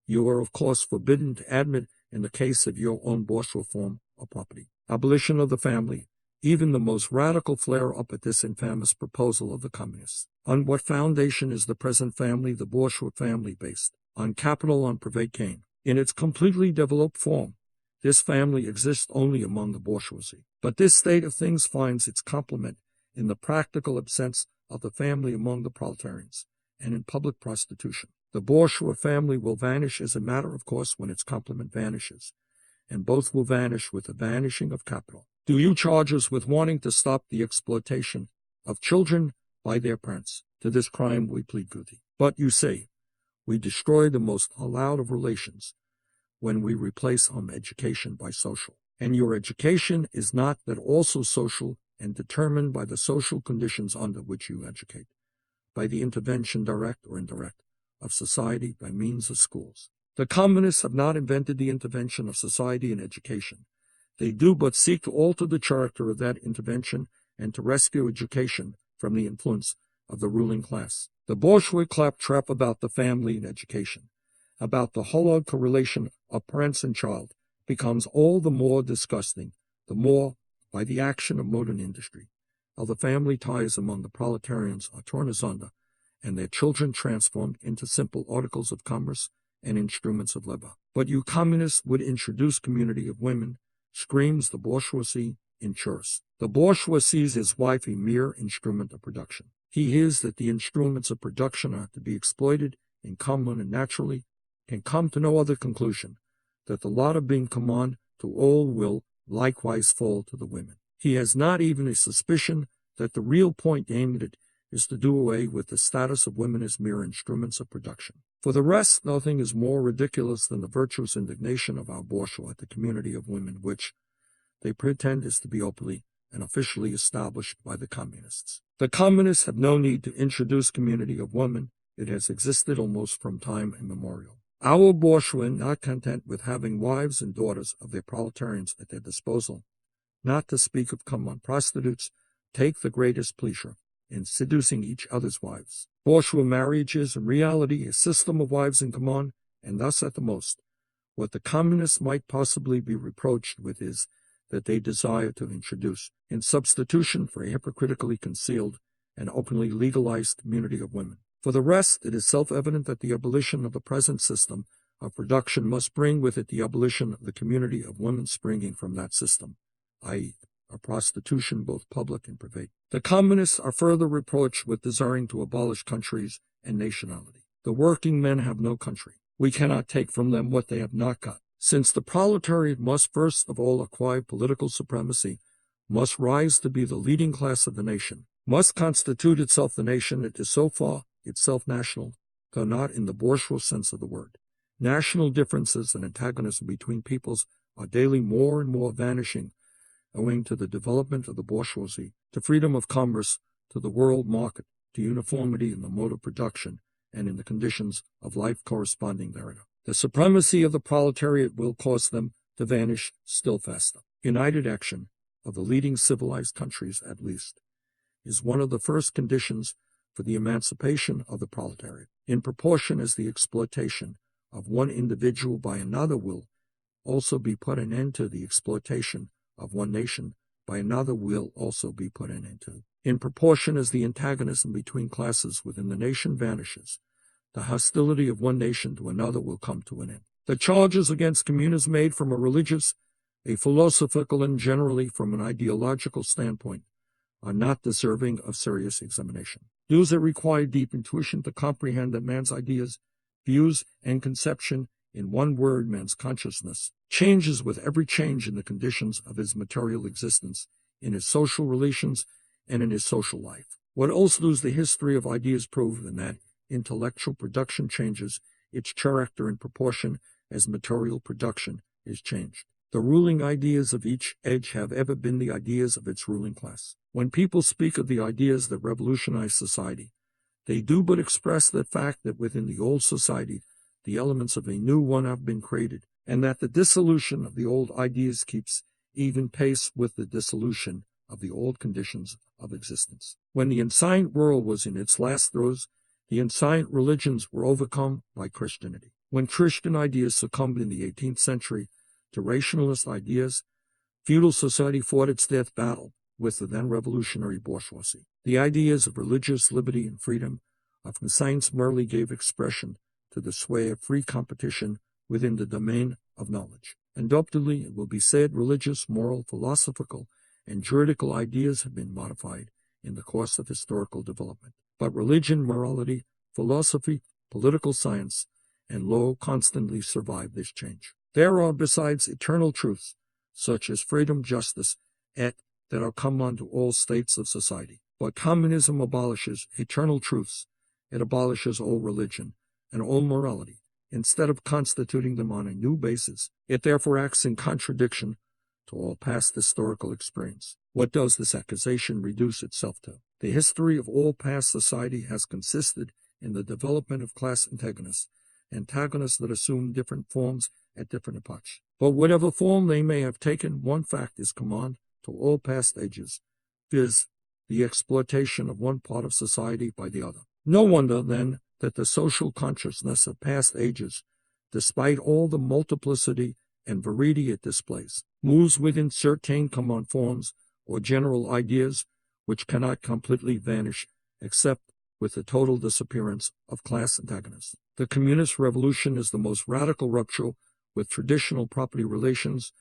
you are of course forbidden to admit in the case of your own bourgeois form of property. Abolition of the family, even the most radical flare up at this infamous proposal of the communists. On what foundation is the present family, the bourgeois family, based? On capital, on private gain. In its completely developed form, this family exists only among the bourgeoisie. But this state of things finds its complement in the practical absence of the family among the proletarians, and in public prostitution. The bourgeois family will vanish as a matter of course when its complement vanishes, and both will vanish with the vanishing of capital. Do you charge us with wanting to stop the exploitation of children by their parents? To this crime we plead guilty. But you say, we destroy the most allowed of relations when we replace education by social. And your education is not that also social and determined by the social conditions under which you educate, by the intervention, direct or indirect, of society by means of schools. The communists have not invented the intervention of society in education. They do but seek to alter the character of that intervention and to rescue education from the influence of the ruling class. The bourgeois claptrap about the family and education, about the hollow correlation of parents and child, becomes all the more disgusting, the more by the action of modern industry, how the family ties among the proletarians are torn asunder, and their children transformed into simple articles of commerce and instruments of labor. But you communists would introduce community of women, screams the bourgeoisie in chorus. The bourgeois sees his wife a mere instrument of production. He hears that the instruments of production are to be exploited in common and naturally can come to no other conclusion that the lot of being common to all will likewise fall to the women. He has not even a suspicion that the real point aimed at is to do away with the status of women as mere instruments of production. For the rest, nothing is more ridiculous than the virtuous indignation of our bourgeois at the community of women which they pretend is to be openly and officially established by the communists. The communists have no need to introduce community of women. It has existed almost from time immemorial. Our bourgeois, not content with having wives and daughters of their proletarians at their disposal, not to speak of common prostitutes, take the greatest pleasure in seducing each other's wives. Bourgeois marriage is, in reality, a system of wives in common, and thus, at the most, what the communists might possibly be reproached with is that they desire to introduce, in substitution for a hypocritically concealed and openly legalized community of women. For the rest, it is self-evident that the abolition of the present system of production must bring with it the abolition of the community of women springing from that system, i.e., a prostitution both public and private. The communists are further reproached with desiring to abolish countries and nationality. The working men have no country. We cannot take from them what they have not got. Since the proletariat must first of all acquire political supremacy, must rise to be the leading class of the nation, must constitute itself the nation, it is so far itself national, though not in the bourgeois sense of the word. National differences and antagonism between peoples are daily more and more vanishing, owing to the development of the bourgeoisie, to freedom of commerce, to the world market, to uniformity in the mode of production, and in the conditions of life corresponding thereto. The supremacy of the proletariat will cause them to vanish still faster. United action, of the leading civilized countries at least, is one of the first conditions for the emancipation of the proletariat, in proportion as the exploitation of one individual by another will also be put an end to. The exploitation of one nation by another will also be put an end to. In proportion as the antagonism between classes within the nation vanishes, the hostility of one nation to another will come to an end. The charges against communism made from a religious, a philosophical, and generally from an ideological standpoint are not deserving of serious examination. Those that require deep intuition to comprehend that man's ideas, views, and conception, in one word, man's consciousness, changes with every change in the conditions of his material existence, in his social relations, and in his social life. What else does the history of ideas prove than that intellectual production changes its character in proportion as material production is changed? The ruling ideas of each age have ever been the ideas of its ruling class. When people speak of the ideas that revolutionize society, they do but express the fact that within the old society, the elements of a new one have been created, and that the dissolution of the old ideas keeps even pace with the dissolution of the old conditions of existence. When the ancient world was in its last throes, the ancient religions were overcome by Christianity. When Christian ideas succumbed in the 18th century to rationalist ideas, feudal society fought its death battle with the then revolutionary bourgeoisie. The ideas of religious liberty and freedom of science merely gave expression to the sway of free competition within the domain of knowledge. Undoubtedly, it will be said religious, moral, philosophical, and juridical ideas have been modified in the course of historical development. But religion, morality, philosophy, political science, and law constantly survive this change. There are, besides, eternal truths, such as freedom, justice, that are common to all states of society. But communism abolishes eternal truths. It abolishes all religion and all morality, instead of constituting them on a new basis. It therefore acts in contradiction to all past historical experience. What does this accusation reduce itself to? The history of all past society has consisted in the development of class antagonists that assume different forms at different epochs. But whatever form they may have taken, one fact is common to all past ages, viz., the exploitation of one part of society by the other. No wonder, then, that the social consciousness of past ages, despite all the multiplicity and variety it displays, moves within certain common forms or general ideas which cannot completely vanish except with the total disappearance of class antagonists. The communist revolution is the most radical rupture with traditional property relations.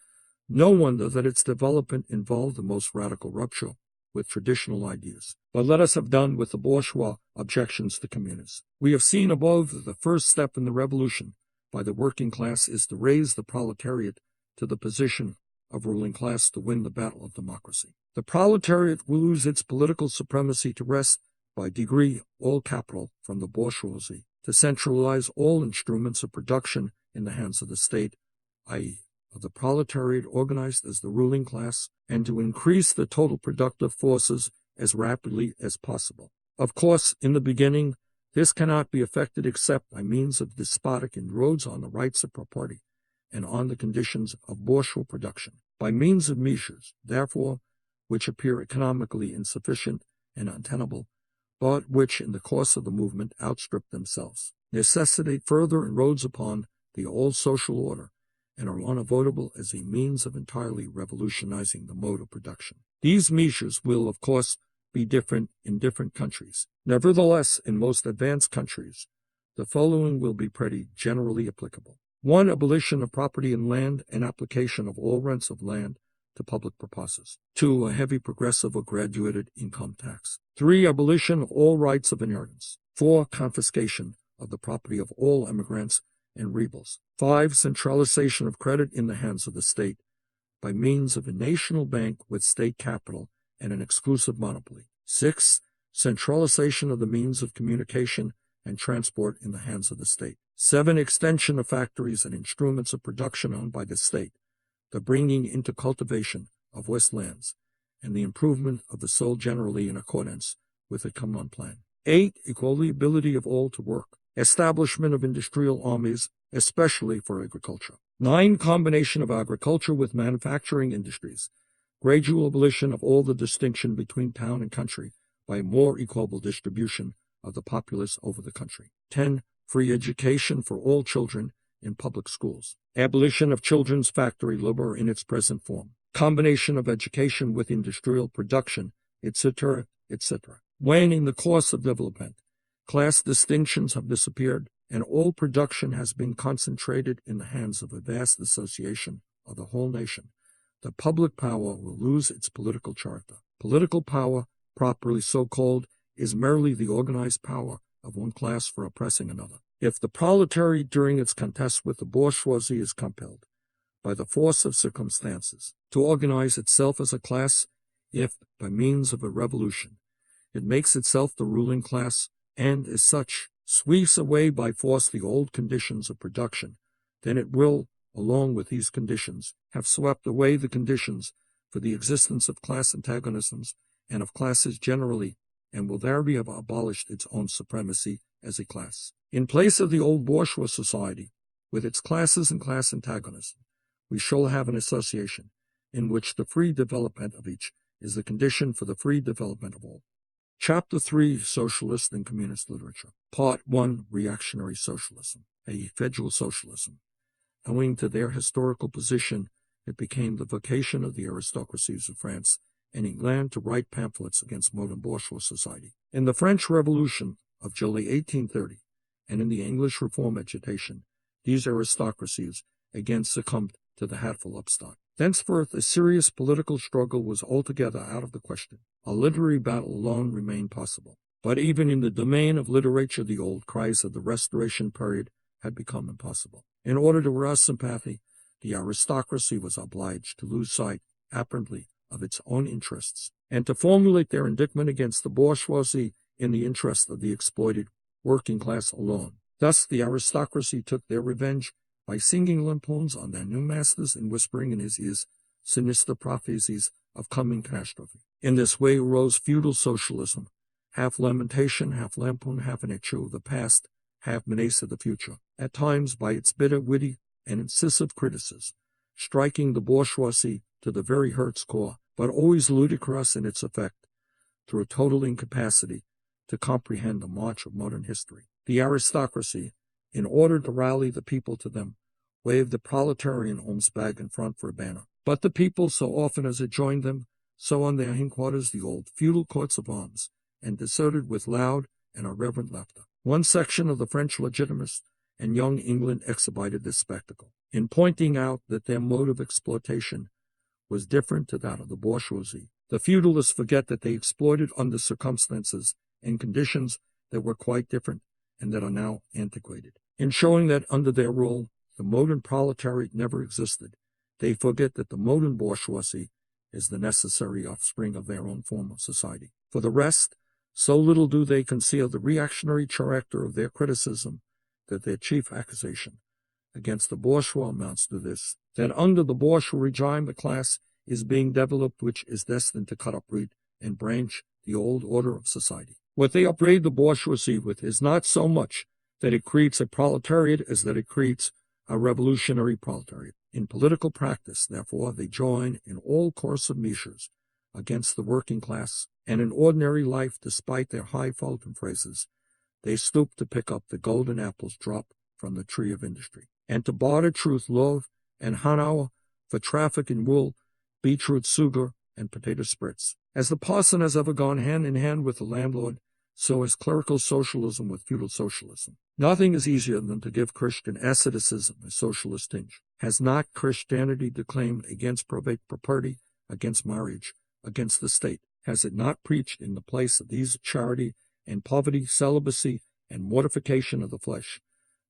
No wonder that its development involved the most radical rupture with traditional ideas. But let us have done with the bourgeois objections to communists. We have seen above that the first step in the revolution by the working class is to raise the proletariat to the position of ruling class to win the battle of democracy. The proletariat will lose its political supremacy to wrest by degree all capital from the bourgeoisie, to centralize all instruments of production in the hands of the state, i.e., of the proletariat organized as the ruling class, and to increase the total productive forces as rapidly as possible. Of course, in the beginning, this cannot be effected except by means of despotic inroads on the rights of property and on the conditions of bourgeois production, by means of measures, therefore, which appear economically insufficient and untenable, but which in the course of the movement outstrip themselves, necessitate further inroads upon the old social order, and are unavoidable as a means of entirely revolutionizing the mode of production. These measures will, of course, be different in different countries. Nevertheless, in most advanced countries, the following will be pretty generally applicable. 1. Abolition of property in land and application of all rents of land to public purposes. 2. A heavy progressive or graduated income tax. 3. Abolition of all rights of inheritance. 4. Confiscation of the property of all emigrants and rebels. 5. Centralization of credit in the hands of the state by means of a national bank with state capital and an exclusive monopoly. 6. Centralization of the means of communication and transport in the hands of the state. 7. Extension of factories and instruments of production owned by the state, the bringing into cultivation of West lands, and the improvement of the soil generally in accordance with the common plan. 8. Equality of all to work, establishment of industrial armies, especially for agriculture. 9. Combination of agriculture with manufacturing industries, gradual abolition of all the distinction between town and country by a more equal distribution of the populace over the country. 10. Free education for all children in public schools, abolition of children's factory labor in its present form, combination of education with industrial production, etc., etc. When in the course of development, class distinctions have disappeared and all production has been concentrated in the hands of a vast association of the whole nation, the public power will lose its political character. Political power, properly so called, is merely the organized power of one class for oppressing another. If the proletariat during its contest with the bourgeoisie is compelled, by the force of circumstances, to organize itself as a class, if, by means of a revolution, it makes itself the ruling class, and, as such, sweeps away by force the old conditions of production, then it will, along with these conditions, have swept away the conditions for the existence of class antagonisms and of classes generally, and will thereby have abolished its own supremacy as a class. In place of the old bourgeois society, with its classes and class antagonism, we shall have an association in which the free development of each is the condition for the free development of all. Chapter 3, Socialist and Communist Literature. Part 1, Reactionary Socialism, a federal socialism. Owing to their historical position, it became the vocation of the aristocracies of France and England to write pamphlets against modern bourgeois society. In the French Revolution of July 1830, and in the English Reform agitation, these aristocracies again succumbed to the hatful upstart. Thenceforth, a serious political struggle was altogether out of the question. A literary battle alone remained possible. But even in the domain of literature, the old cries of the Restoration period had become impossible. In order to arouse sympathy, the aristocracy was obliged to lose sight, apparently, of its own interests, and to formulate their indictment against the bourgeoisie in the interest of the exploited working class alone. Thus, the aristocracy took their revenge by singing lampoons on their new masters and whispering in his ears sinister prophecies of coming catastrophe. In this way arose feudal socialism, half lamentation, half lampoon, half an echo of the past, half menace of the future, at times by its bitter, witty, and incisive criticism, striking the bourgeoisie to the very heart's core, but always ludicrous in its effect, through a total incapacity to comprehend the march of modern history. The aristocracy, in order to rally the people to them, waved the proletarian alms bag in front for a banner. But the people, so often as it joined them, saw on their hindquarters the old feudal coats of arms, and deserted with loud and irreverent laughter. One section of the French legitimists and Young England exhibited this spectacle, in pointing out that their mode of exploitation was different to that of the bourgeoisie. The feudalists forget that they exploited under circumstances and conditions that were quite different and that are now antiquated. In showing that under their rule, the modern proletariat never existed, they forget that the modern bourgeoisie is the necessary offspring of their own form of society. For the rest, so little do they conceal the reactionary character of their criticism that their chief accusation against the bourgeois amounts to this, that under the bourgeois regime a class is being developed which is destined to cut uproot and branch the old order of society. What they upbraid the bourgeoisie with is not so much that it creates a proletariat as that it creates a revolutionary proletariat. In political practice, therefore, they join in all course of measures against the working class, and in ordinary life, despite their highfalutin phrases, they stooped to pick up the golden apples dropped from the tree of industry, and to barter truth, love, and Hanauer for traffic in wool, beetroot sugar, and potato spritz. As the parson has ever gone hand in hand with the landlord, so is clerical socialism with feudal socialism. Nothing is easier than to give Christian asceticism a socialist tinge. Has not Christianity declaimed against private property, against marriage, against the state? Has it not preached in the place of these charity and poverty, celibacy, and mortification of the flesh,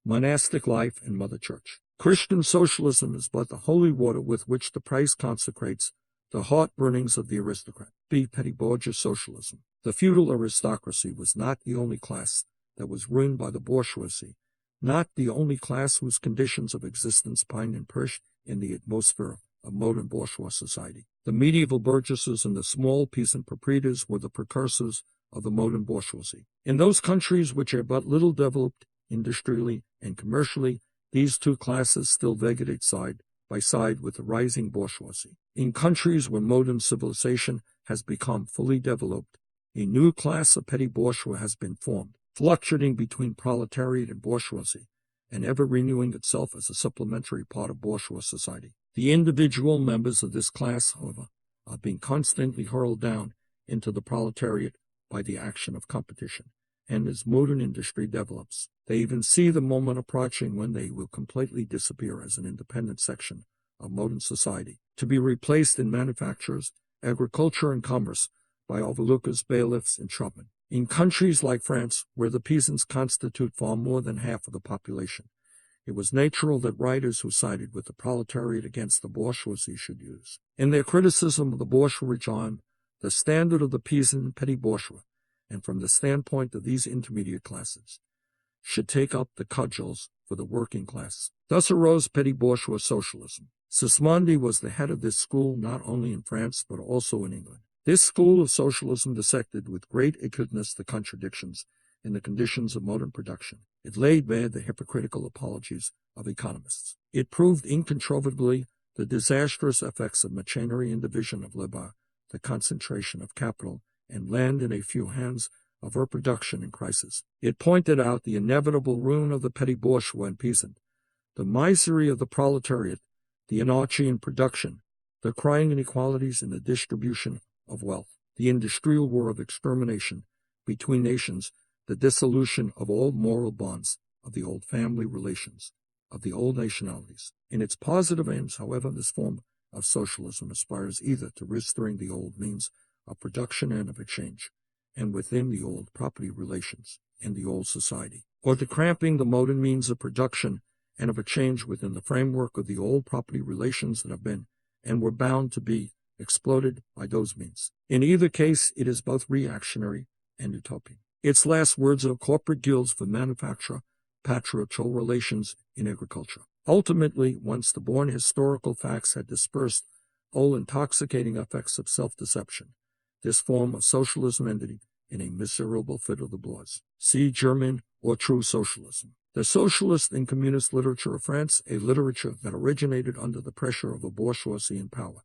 monastic life, and mother church? Christian socialism is but the holy water with which the priest consecrates the heart-burnings of the aristocrat. B. Petty bourgeois socialism. The feudal aristocracy was not the only class that was ruined by the bourgeoisie, not the only class whose conditions of existence pined and perished in the atmosphere of modern bourgeois society. The medieval burgesses and the small peasant proprietors were the precursors of the modern bourgeoisie. In those countries which are but little developed industrially and commercially, these two classes still vegetate side by side with the rising bourgeoisie. In countries where modern civilization has become fully developed, a new class of petty bourgeois has been formed, fluctuating between proletariat and bourgeoisie, and ever renewing itself as a supplementary part of bourgeois society. The individual members of this class, however, are being constantly hurled down into the proletariat by the action of competition, and as modern industry develops, they even see the moment approaching when they will completely disappear as an independent section of modern society, to be replaced in manufactures, agriculture, and commerce by overlookers, bailiffs, and shopmen. In countries like France, where the peasants constitute far more than half of the population, it was natural that writers who sided with the proletariat against the bourgeoisie should use, in their criticism of the bourgeois regime, the standard of the peasant and petty bourgeois, and from the standpoint of these intermediate classes, should take up the cudgels for the working class. Thus arose petty bourgeois socialism. Sismondi was the head of this school not only in France but also in England. This school of socialism dissected with great acuteness the contradictions in the conditions of modern production. It laid bare the hypocritical apologies of economists. It proved incontrovertibly the disastrous effects of machinery and division of labor, the concentration of capital and land in a few hands, of reproduction in crisis. It pointed out the inevitable ruin of the petty bourgeois and peasant, the misery of the proletariat, the anarchy in production, the crying inequalities in the distribution of wealth, the industrial war of extermination between nations, the dissolution of old moral bonds, of the old family relations, of the old nationalities. In its positive aims, however, this form of socialism aspires either to restoring the old means of production and of exchange, and within the old property relations in the old society, or to cramping the modern means of production and of exchange within the framework of the old property relations that have been and were bound to be exploded by those means. In either case, it is both reactionary and utopian. Its last words are corporate guilds for manufacture, patriarchal relations in agriculture. Ultimately, once the born historical facts had dispersed all intoxicating effects of self-deception, this form of socialism ended in a miserable fit of the blood. See German or true socialism. The socialist and communist literature of France, a literature that originated under the pressure of a bourgeoisie in power,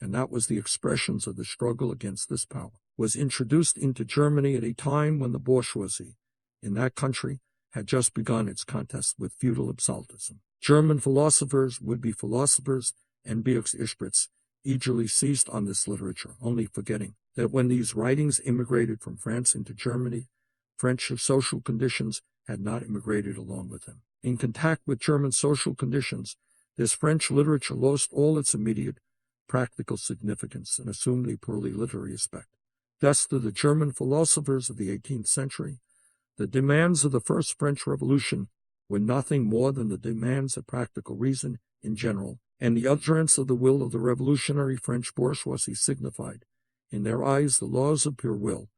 and that was the expressions of the struggle against this power, was introduced into Germany at a time when the bourgeoisie in that country had just begun its contest with feudal absolutism. German philosophers, would-be philosophers, and Bürgerspitz eagerly seized on this literature, only forgetting that when these writings immigrated from France into Germany, French social conditions had not immigrated along with them. In contact with German social conditions, this French literature lost all its immediate practical significance and assumed a purely literary aspect. Thus, to the German philosophers of the 18th century, the demands of the First French Revolution were nothing more than the demands of practical reason in general, and the utterance of the will of the revolutionary French bourgeoisie signified, in their eyes, the laws of pure will,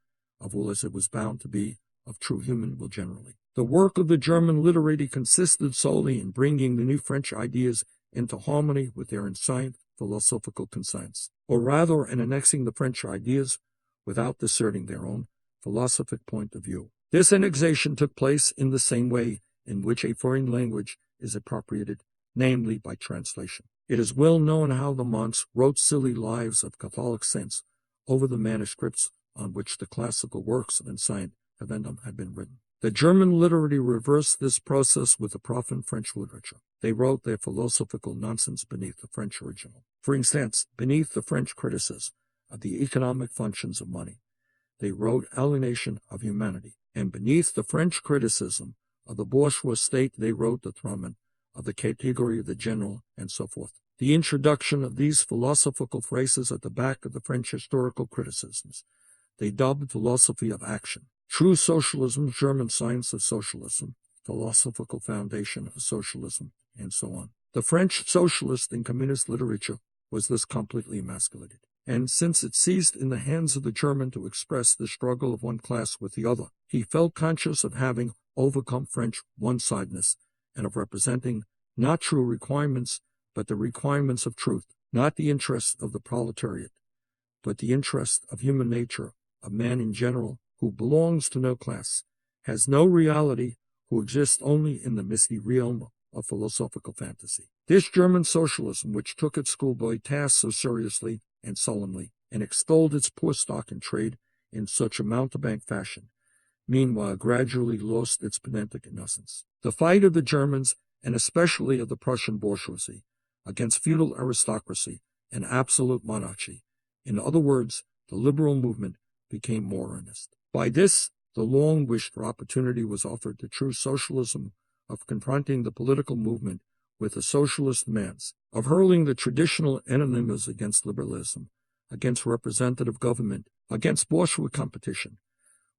of will as it was bound to be, of true human will generally. The work of the German literati consisted solely in bringing the new French ideas into harmony with their ancient philosophical conscience, or rather in annexing the French ideas without deserting their own philosophic point of view. This annexation took place in the same way in which a foreign language is appropriated, namely by translation. It is well known how the monks wrote silly lives of Catholic saints over the manuscripts on which the classical works of Manifesto had been written. The German literati reversed this process with the profane French literature. They wrote their philosophical nonsense beneath the French original. For instance, beneath the French criticism of the economic functions of money, they wrote alienation of humanity. And beneath the French criticism of the bourgeois state, they wrote the throttlement of the category of the general, and so forth. The introduction of these philosophical phrases at the back of the French historical criticisms they dubbed philosophy of action. True socialism, German science of socialism, philosophical foundation of socialism, and so on. The French socialist and communist literature was thus completely emasculated. And since it ceased in the hands of the German to express the struggle of one class with the other, he felt conscious of having overcome French one-sidedness and of representing not true requirements, but the requirements of truth, not the interests of the proletariat, but the interest of human nature, of man in general, who belongs to no class, has no reality, who exists only in the misty realm of philosophical fantasy. This German socialism, which took its schoolboy tasks so seriously and solemnly, and extolled its poor stock in trade in such a mountebank fashion, meanwhile gradually lost its pedantic innocence. The fight of the Germans, and especially of the Prussian bourgeoisie, against feudal aristocracy and absolute monarchy, in other words, the liberal movement, became more earnest. By this, the long-wished-for opportunity was offered to true socialism of confronting the political movement with a socialist demands, of hurling the traditional enemies against liberalism, against representative government, against bourgeois competition,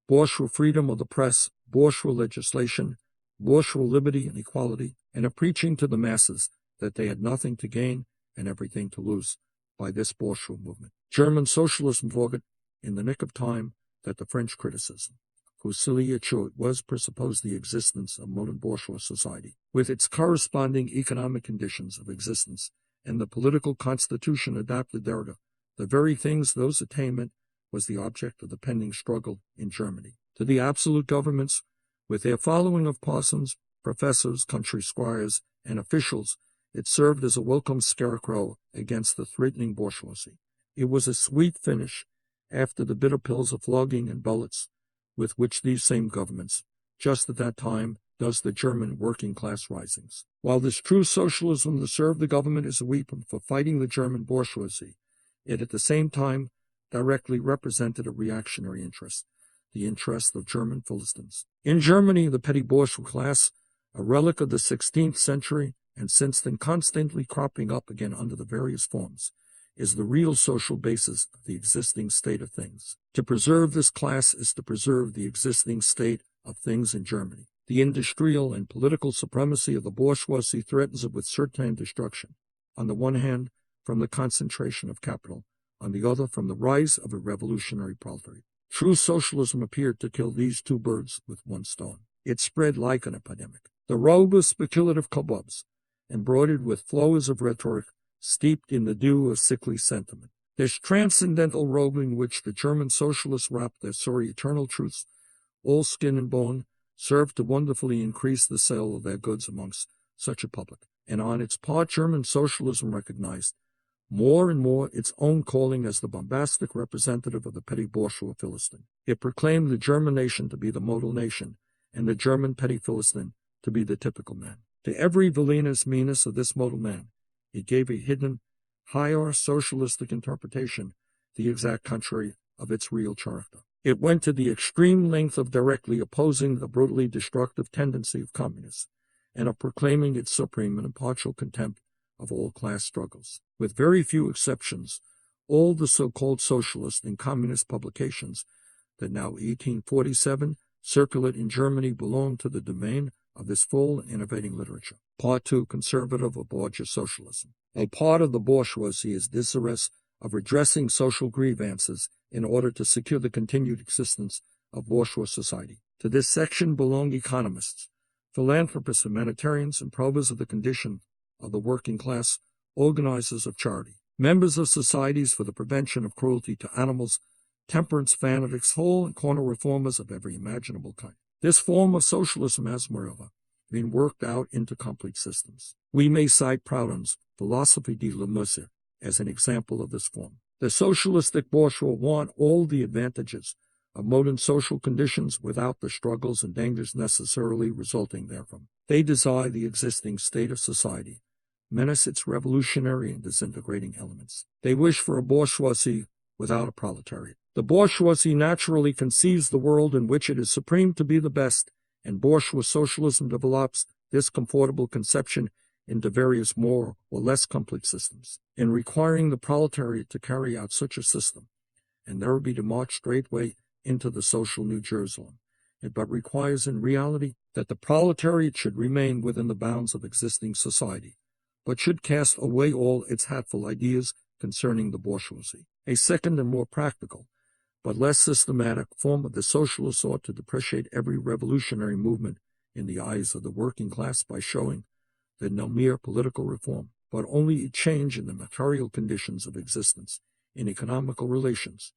bourgeois freedom of the press, bourgeois legislation, bourgeois liberty and equality, and of preaching to the masses that they had nothing to gain and everything to lose by this bourgeois movement. German socialism forgot in the nick of time that the French criticism, whose silhouette was presuppose the existence of modern bourgeois society, with its corresponding economic conditions of existence and the political constitution adapted thereto, the very things those attainment was the object of the pending struggle in Germany. To the absolute governments, with their following of parsons, professors, country squires, and officials, it served as a welcome scarecrow against the threatening bourgeoisie. It was a sweet finish after the bitter pills of flogging and bullets with which these same governments, just at that time, does the German working-class risings. While this true socialism that served the government as a weapon for fighting the German bourgeoisie, it at the same time directly represented a reactionary interest, the interest of German Philistines. In Germany, the petty bourgeois class, a relic of the 16th century, and since then constantly cropping up again under the various forms, is the real social basis of the existing state of things. To preserve this class is to preserve the existing state of things in Germany. The industrial and political supremacy of the bourgeoisie threatens it with certain destruction. On the one hand, from the concentration of capital, on the other, from the rise of a revolutionary proletariat. True socialism appeared to kill these two birds with one stone. It spread like an epidemic. The robe of speculative cobwebs, embroidered with flowers of rhetoric, steeped in the dew of sickly sentiment. This transcendental robe in which the German socialists wrapped their sorry eternal truths, all skin and bone, served to wonderfully increase the sale of their goods amongst such a public. And on its part, German socialism recognized more and more its own calling as the bombastic representative of the petty bourgeois Philistine. It proclaimed the German nation to be the model nation, and the German petty Philistine to be the typical man. To every villainous meanness of this model man, it gave a hidden, higher socialistic interpretation, the exact contrary of its real character. It went to the extreme length of directly opposing the brutally destructive tendency of communists, and of proclaiming its supreme and impartial contempt of all class struggles. With very few exceptions, all the so-called socialist and communist publications that now 1847 circulate in Germany belong to the domain of this full and innovating literature. Part 2, conservative or bourgeois socialism. A part of the bourgeoisie is desirous of redressing social grievances in order to secure the continued existence of bourgeois society. To this section belong economists, philanthropists, humanitarians, and probers of the condition of the working class, organizers of charity, members of societies for the prevention of cruelty to animals, temperance fanatics, hole and corner reformers of every imaginable kind. This form of socialism has, moreover, been worked out into complete systems. We may cite Proudhon's Philosophie de la Mesure as an example of this form. The socialistic bourgeois want all the advantages of modern social conditions without the struggles and dangers necessarily resulting therefrom. They desire the existing state of society, menace its revolutionary and disintegrating elements. They wish for a bourgeoisie without a proletariat. The bourgeoisie naturally conceives the world in which it is supreme to be the best, and bourgeois socialism develops this comfortable conception into various more or less complex systems. In requiring the proletariat to carry out such a system, and there be to march straightway into the social New Jerusalem, it but requires in reality that the proletariat should remain within the bounds of existing society, but should cast away all its hateful ideas concerning the bourgeoisie. A second and more practical, but less systematic form of the socialists ought to depreciate every revolutionary movement in the eyes of the working class by showing that no mere political reform, but only a change in the material conditions of existence in economical relations,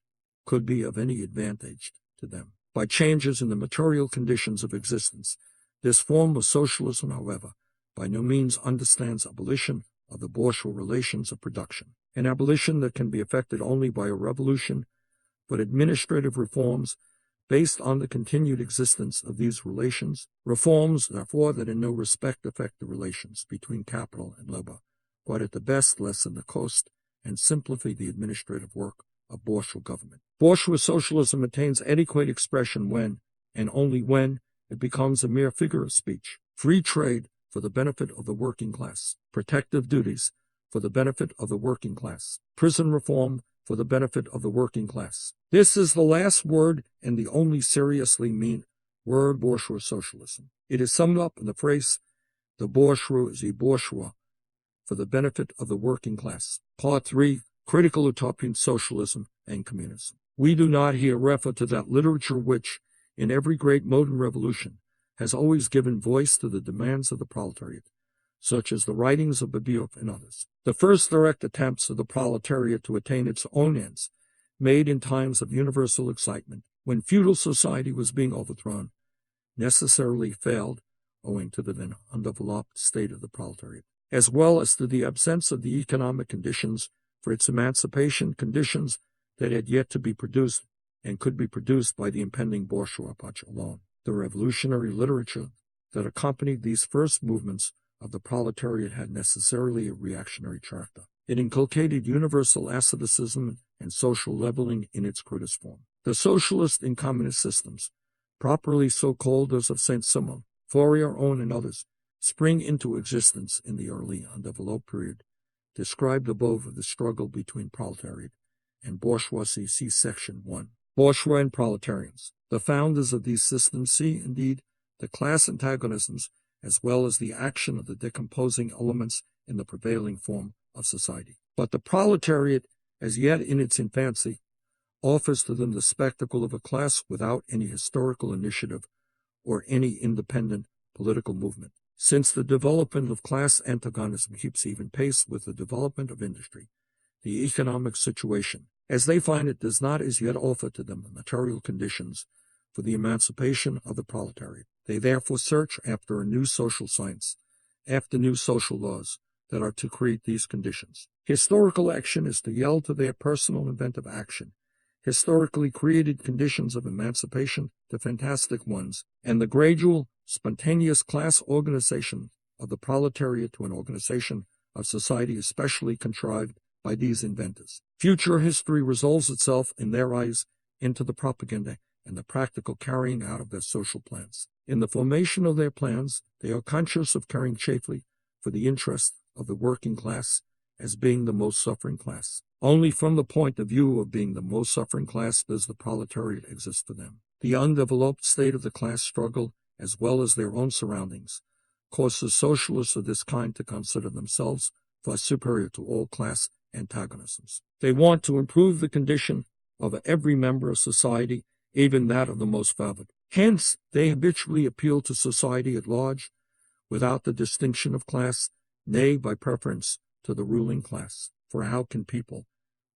could be of any advantage to them. By changes in the material conditions of existence, this form of socialism, however, by no means understands abolition of the bourgeois relations of production, an abolition that can be effected only by a revolution, but administrative reforms based on the continued existence of these relations, reforms, therefore, that in no respect affect the relations between capital and labor, but at the best lessen the cost and simplify the administrative work of bourgeois government. Bourgeois socialism attains adequate expression when, and only when, it becomes a mere figure of speech. Free trade for the benefit of the working class, protective duties for the benefit of the working class, prison reform for the benefit of the working class. This is the last word and the only seriously mean word bourgeois socialism. It is summed up in the phrase, the bourgeoisie bourgeois for the benefit of the working class. Part 3, Critical Utopian Socialism and Communism. We do not here refer to that literature which, in every great modern revolution, has always given voice to the demands of the proletariat, such as the writings of Babiev and others. The first direct attempts of the proletariat to attain its own ends, made in times of universal excitement, when feudal society was being overthrown, necessarily failed owing to the then undeveloped state of the proletariat, as well as to the absence of the economic conditions for its emancipation, conditions that had yet to be produced and could be produced by the impending bourgeois punch alone. The revolutionary literature that accompanied these first movements of the proletariat had necessarily a reactionary character. It inculcated universal asceticism and social leveling in its crudest form. The socialist and communist systems, properly so called as of Saint Simon, Fourier, Owen, and others, spring into existence in the early undeveloped period, described above of the struggle between proletariat and bourgeoisie. See section 1. Bourgeois and proletarians. The founders of these systems see, indeed, the class antagonisms as well as the action of the decomposing elements in the prevailing form of society. But the proletariat, as yet in its infancy, offers to them the spectacle of a class without any historical initiative or any independent political movement. Since the development of class antagonism keeps even pace with the development of industry, the economic situation, as they find it, does not as yet offer to them the material conditions for the emancipation of the proletariat. They therefore search after a new social science, after new social laws that are to create these conditions. Historical action is to yield to their personal inventive action historically created conditions of emancipation to fantastic ones, and the gradual, spontaneous class organization of the proletariat to an organization of society especially contrived by these inventors. Future history resolves itself, in their eyes, into the propaganda and the practical carrying out of their social plans. In the formation of their plans, they are conscious of caring chiefly for the interest of the working class as being the most suffering class. Only from the point of view of being the most suffering class does the proletariat exist for them. The undeveloped state of the class struggle, as well as their own surroundings, causes socialists of this kind to consider themselves far superior to all class antagonisms. They want to improve the condition of every member of society, even that of the most favored. Hence, they habitually appeal to society at large, without the distinction of class, nay, by preference to the ruling class. For how can people,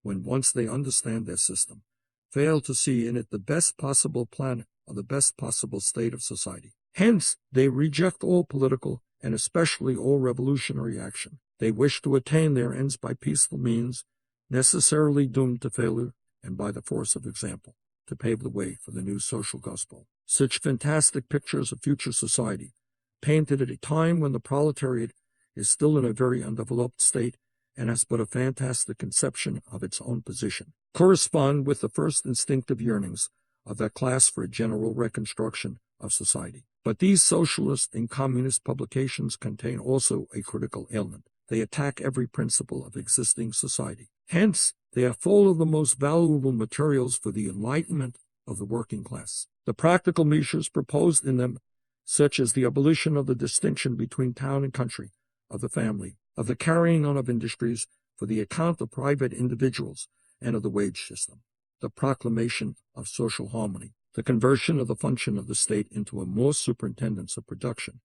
when once they understand their system, fail to see in it the best possible plan of the best possible state of society? Hence, they reject all political and especially all revolutionary action. They wish to attain their ends by peaceful means, necessarily doomed to failure, and by the force of example, to pave the way for the new social gospel. Such fantastic pictures of future society, painted at a time when the proletariat is still in a very undeveloped state and has but a fantastic conception of its own position, correspond with the first instinctive yearnings of that class for a general reconstruction of society. But these socialist and communist publications contain also a critical ailment. They attack every principle of existing society. Hence, they are full of the most valuable materials for the enlightenment of the working class. The practical measures proposed in them, such as the abolition of the distinction between town and country, of the family, of the carrying on of industries for the account of private individuals, and of the wage system, the proclamation of social harmony, the conversion of the function of the state into a more superintendence of production.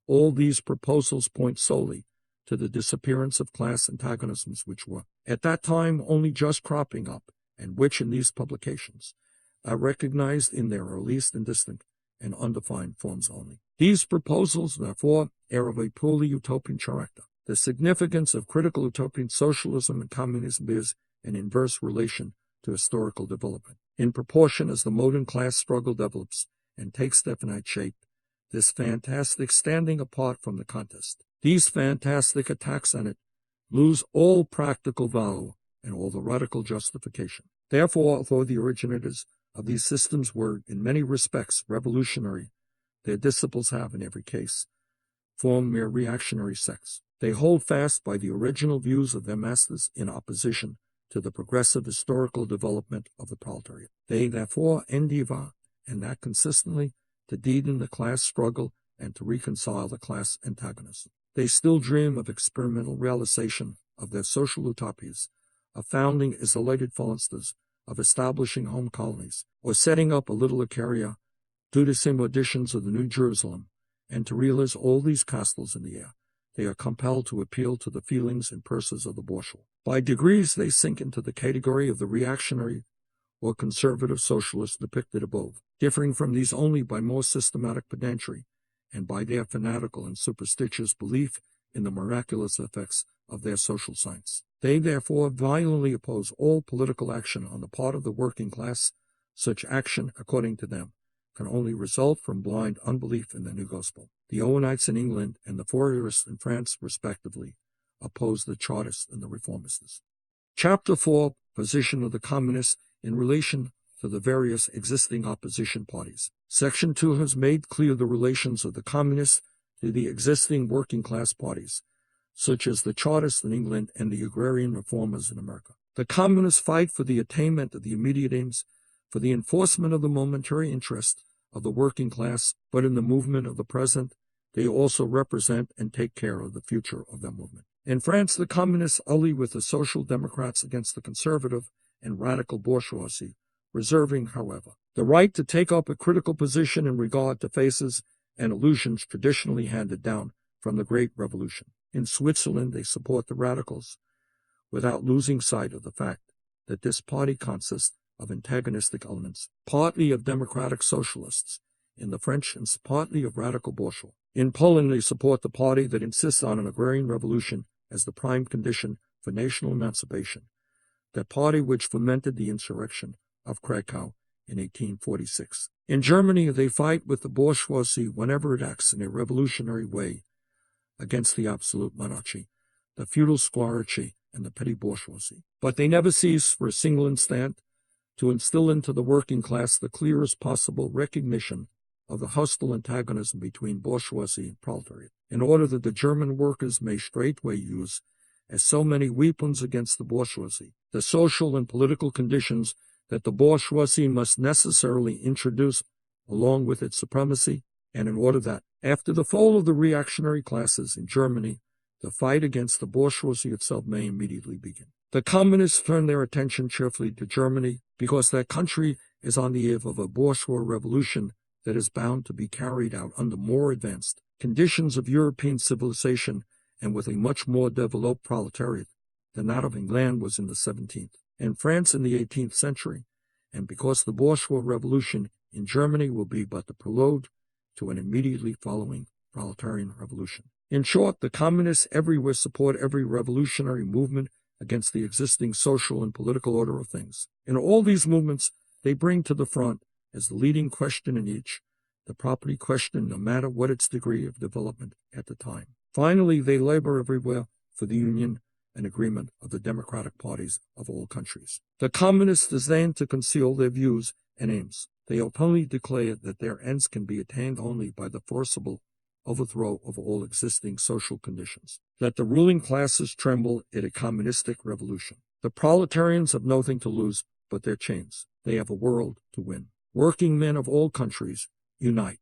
All these proposals point solely to the disappearance of class antagonisms which were, at that time, only just cropping up, and which in these publications are recognized in their earliest and distant and undefined forms only. These proposals, therefore, are of a purely utopian character. The significance of critical utopian socialism and communism bears an inverse relation to historical development. In proportion as the modern class struggle develops and takes definite shape, this fantastic standing apart from the contest, these fantastic attacks on it, lose all practical value and all the radical justification. Therefore, although the originators of these systems were, in many respects, revolutionary, their disciples have, in every case, formed mere reactionary sects. They hold fast by the original views of their masters in opposition to the progressive historical development of the proletariat. They, therefore, endeavor, and that consistently, to deaden the class struggle and to reconcile the class antagonism. They still dream of experimental realization of their social utopias, of founding isolated phalansters, of establishing home colonies, or setting up a little Icaria, dudecimo editions of the New Jerusalem, and to realize all these castles in the air. They are compelled to appeal to the feelings and purses of the bourgeois. By degrees they sink into the category of the reactionary or conservative socialists depicted above, differing from these only by more systematic pedantry and by their fanatical and superstitious belief in the miraculous effects of their social science. They therefore violently oppose all political action on the part of the working class. Such action, according to them, can only result from blind unbelief in the new gospel. The Owenites in England and the Fourierists in France, respectively, oppose the Chartists and the Reformists. Chapter 4. Position of the Communists in relation to the various existing opposition parties. Section 2 has made clear the relations of the Communists to the existing working class parties, such as the Chartists in England and the agrarian reformers in America. The Communists fight for the attainment of the immediate aims, for the enforcement of the momentary interest of the working class, but in the movement of the present, they also represent and take care of the future of their movement. In France, the Communists ally with the Social Democrats against the conservative and radical bourgeoisie, reserving, however, the right to take up a critical position in regard to phases and illusions traditionally handed down from the Great Revolution. In Switzerland, they support the radicals, without losing sight of the fact that this party consists of antagonistic elements, partly of democratic socialists in the French and partly of radical bourgeois. In Poland, they support the party that insists on an agrarian revolution as the prime condition for national emancipation, that party which fomented the insurrection of Krakow in 1846. In Germany, they fight with the bourgeoisie whenever it acts in a revolutionary way against the absolute monarchy, the feudal squirearchy, and the petty bourgeoisie. But they never cease for a single instant to instill into the working class the clearest possible recognition of the hostile antagonism between bourgeoisie and proletariat, in order that the German workers may straightway use, as so many weapons against the bourgeoisie, the social and political conditions that the bourgeoisie must necessarily introduce along with its supremacy, and in order that, after the fall of the reactionary classes in Germany, the fight against the bourgeoisie itself may immediately begin. The Communists turn their attention cheerfully to Germany because that country is on the eve of a bourgeois revolution that is bound to be carried out under more advanced conditions of European civilization and with a much more developed proletariat than that of England was in the 17th and France in the 18th century, and because the bourgeois revolution in Germany will be but the prelude to an immediately following proletarian revolution. In short, the Communists everywhere support every revolutionary movement against the existing social and political order of things. In all these movements, they bring to the front, as the leading question in each, the property question, no matter what its degree of development at the time. Finally, they labor everywhere for the union and agreement of the democratic parties of all countries. The communists disdain to conceal their views and aims. They openly declare that their ends can be attained only by the forcible overthrow of all existing social conditions. Let the ruling classes tremble at a communistic revolution. The proletarians have nothing to lose but their chains. They have a world to win. Working men of all countries, unite.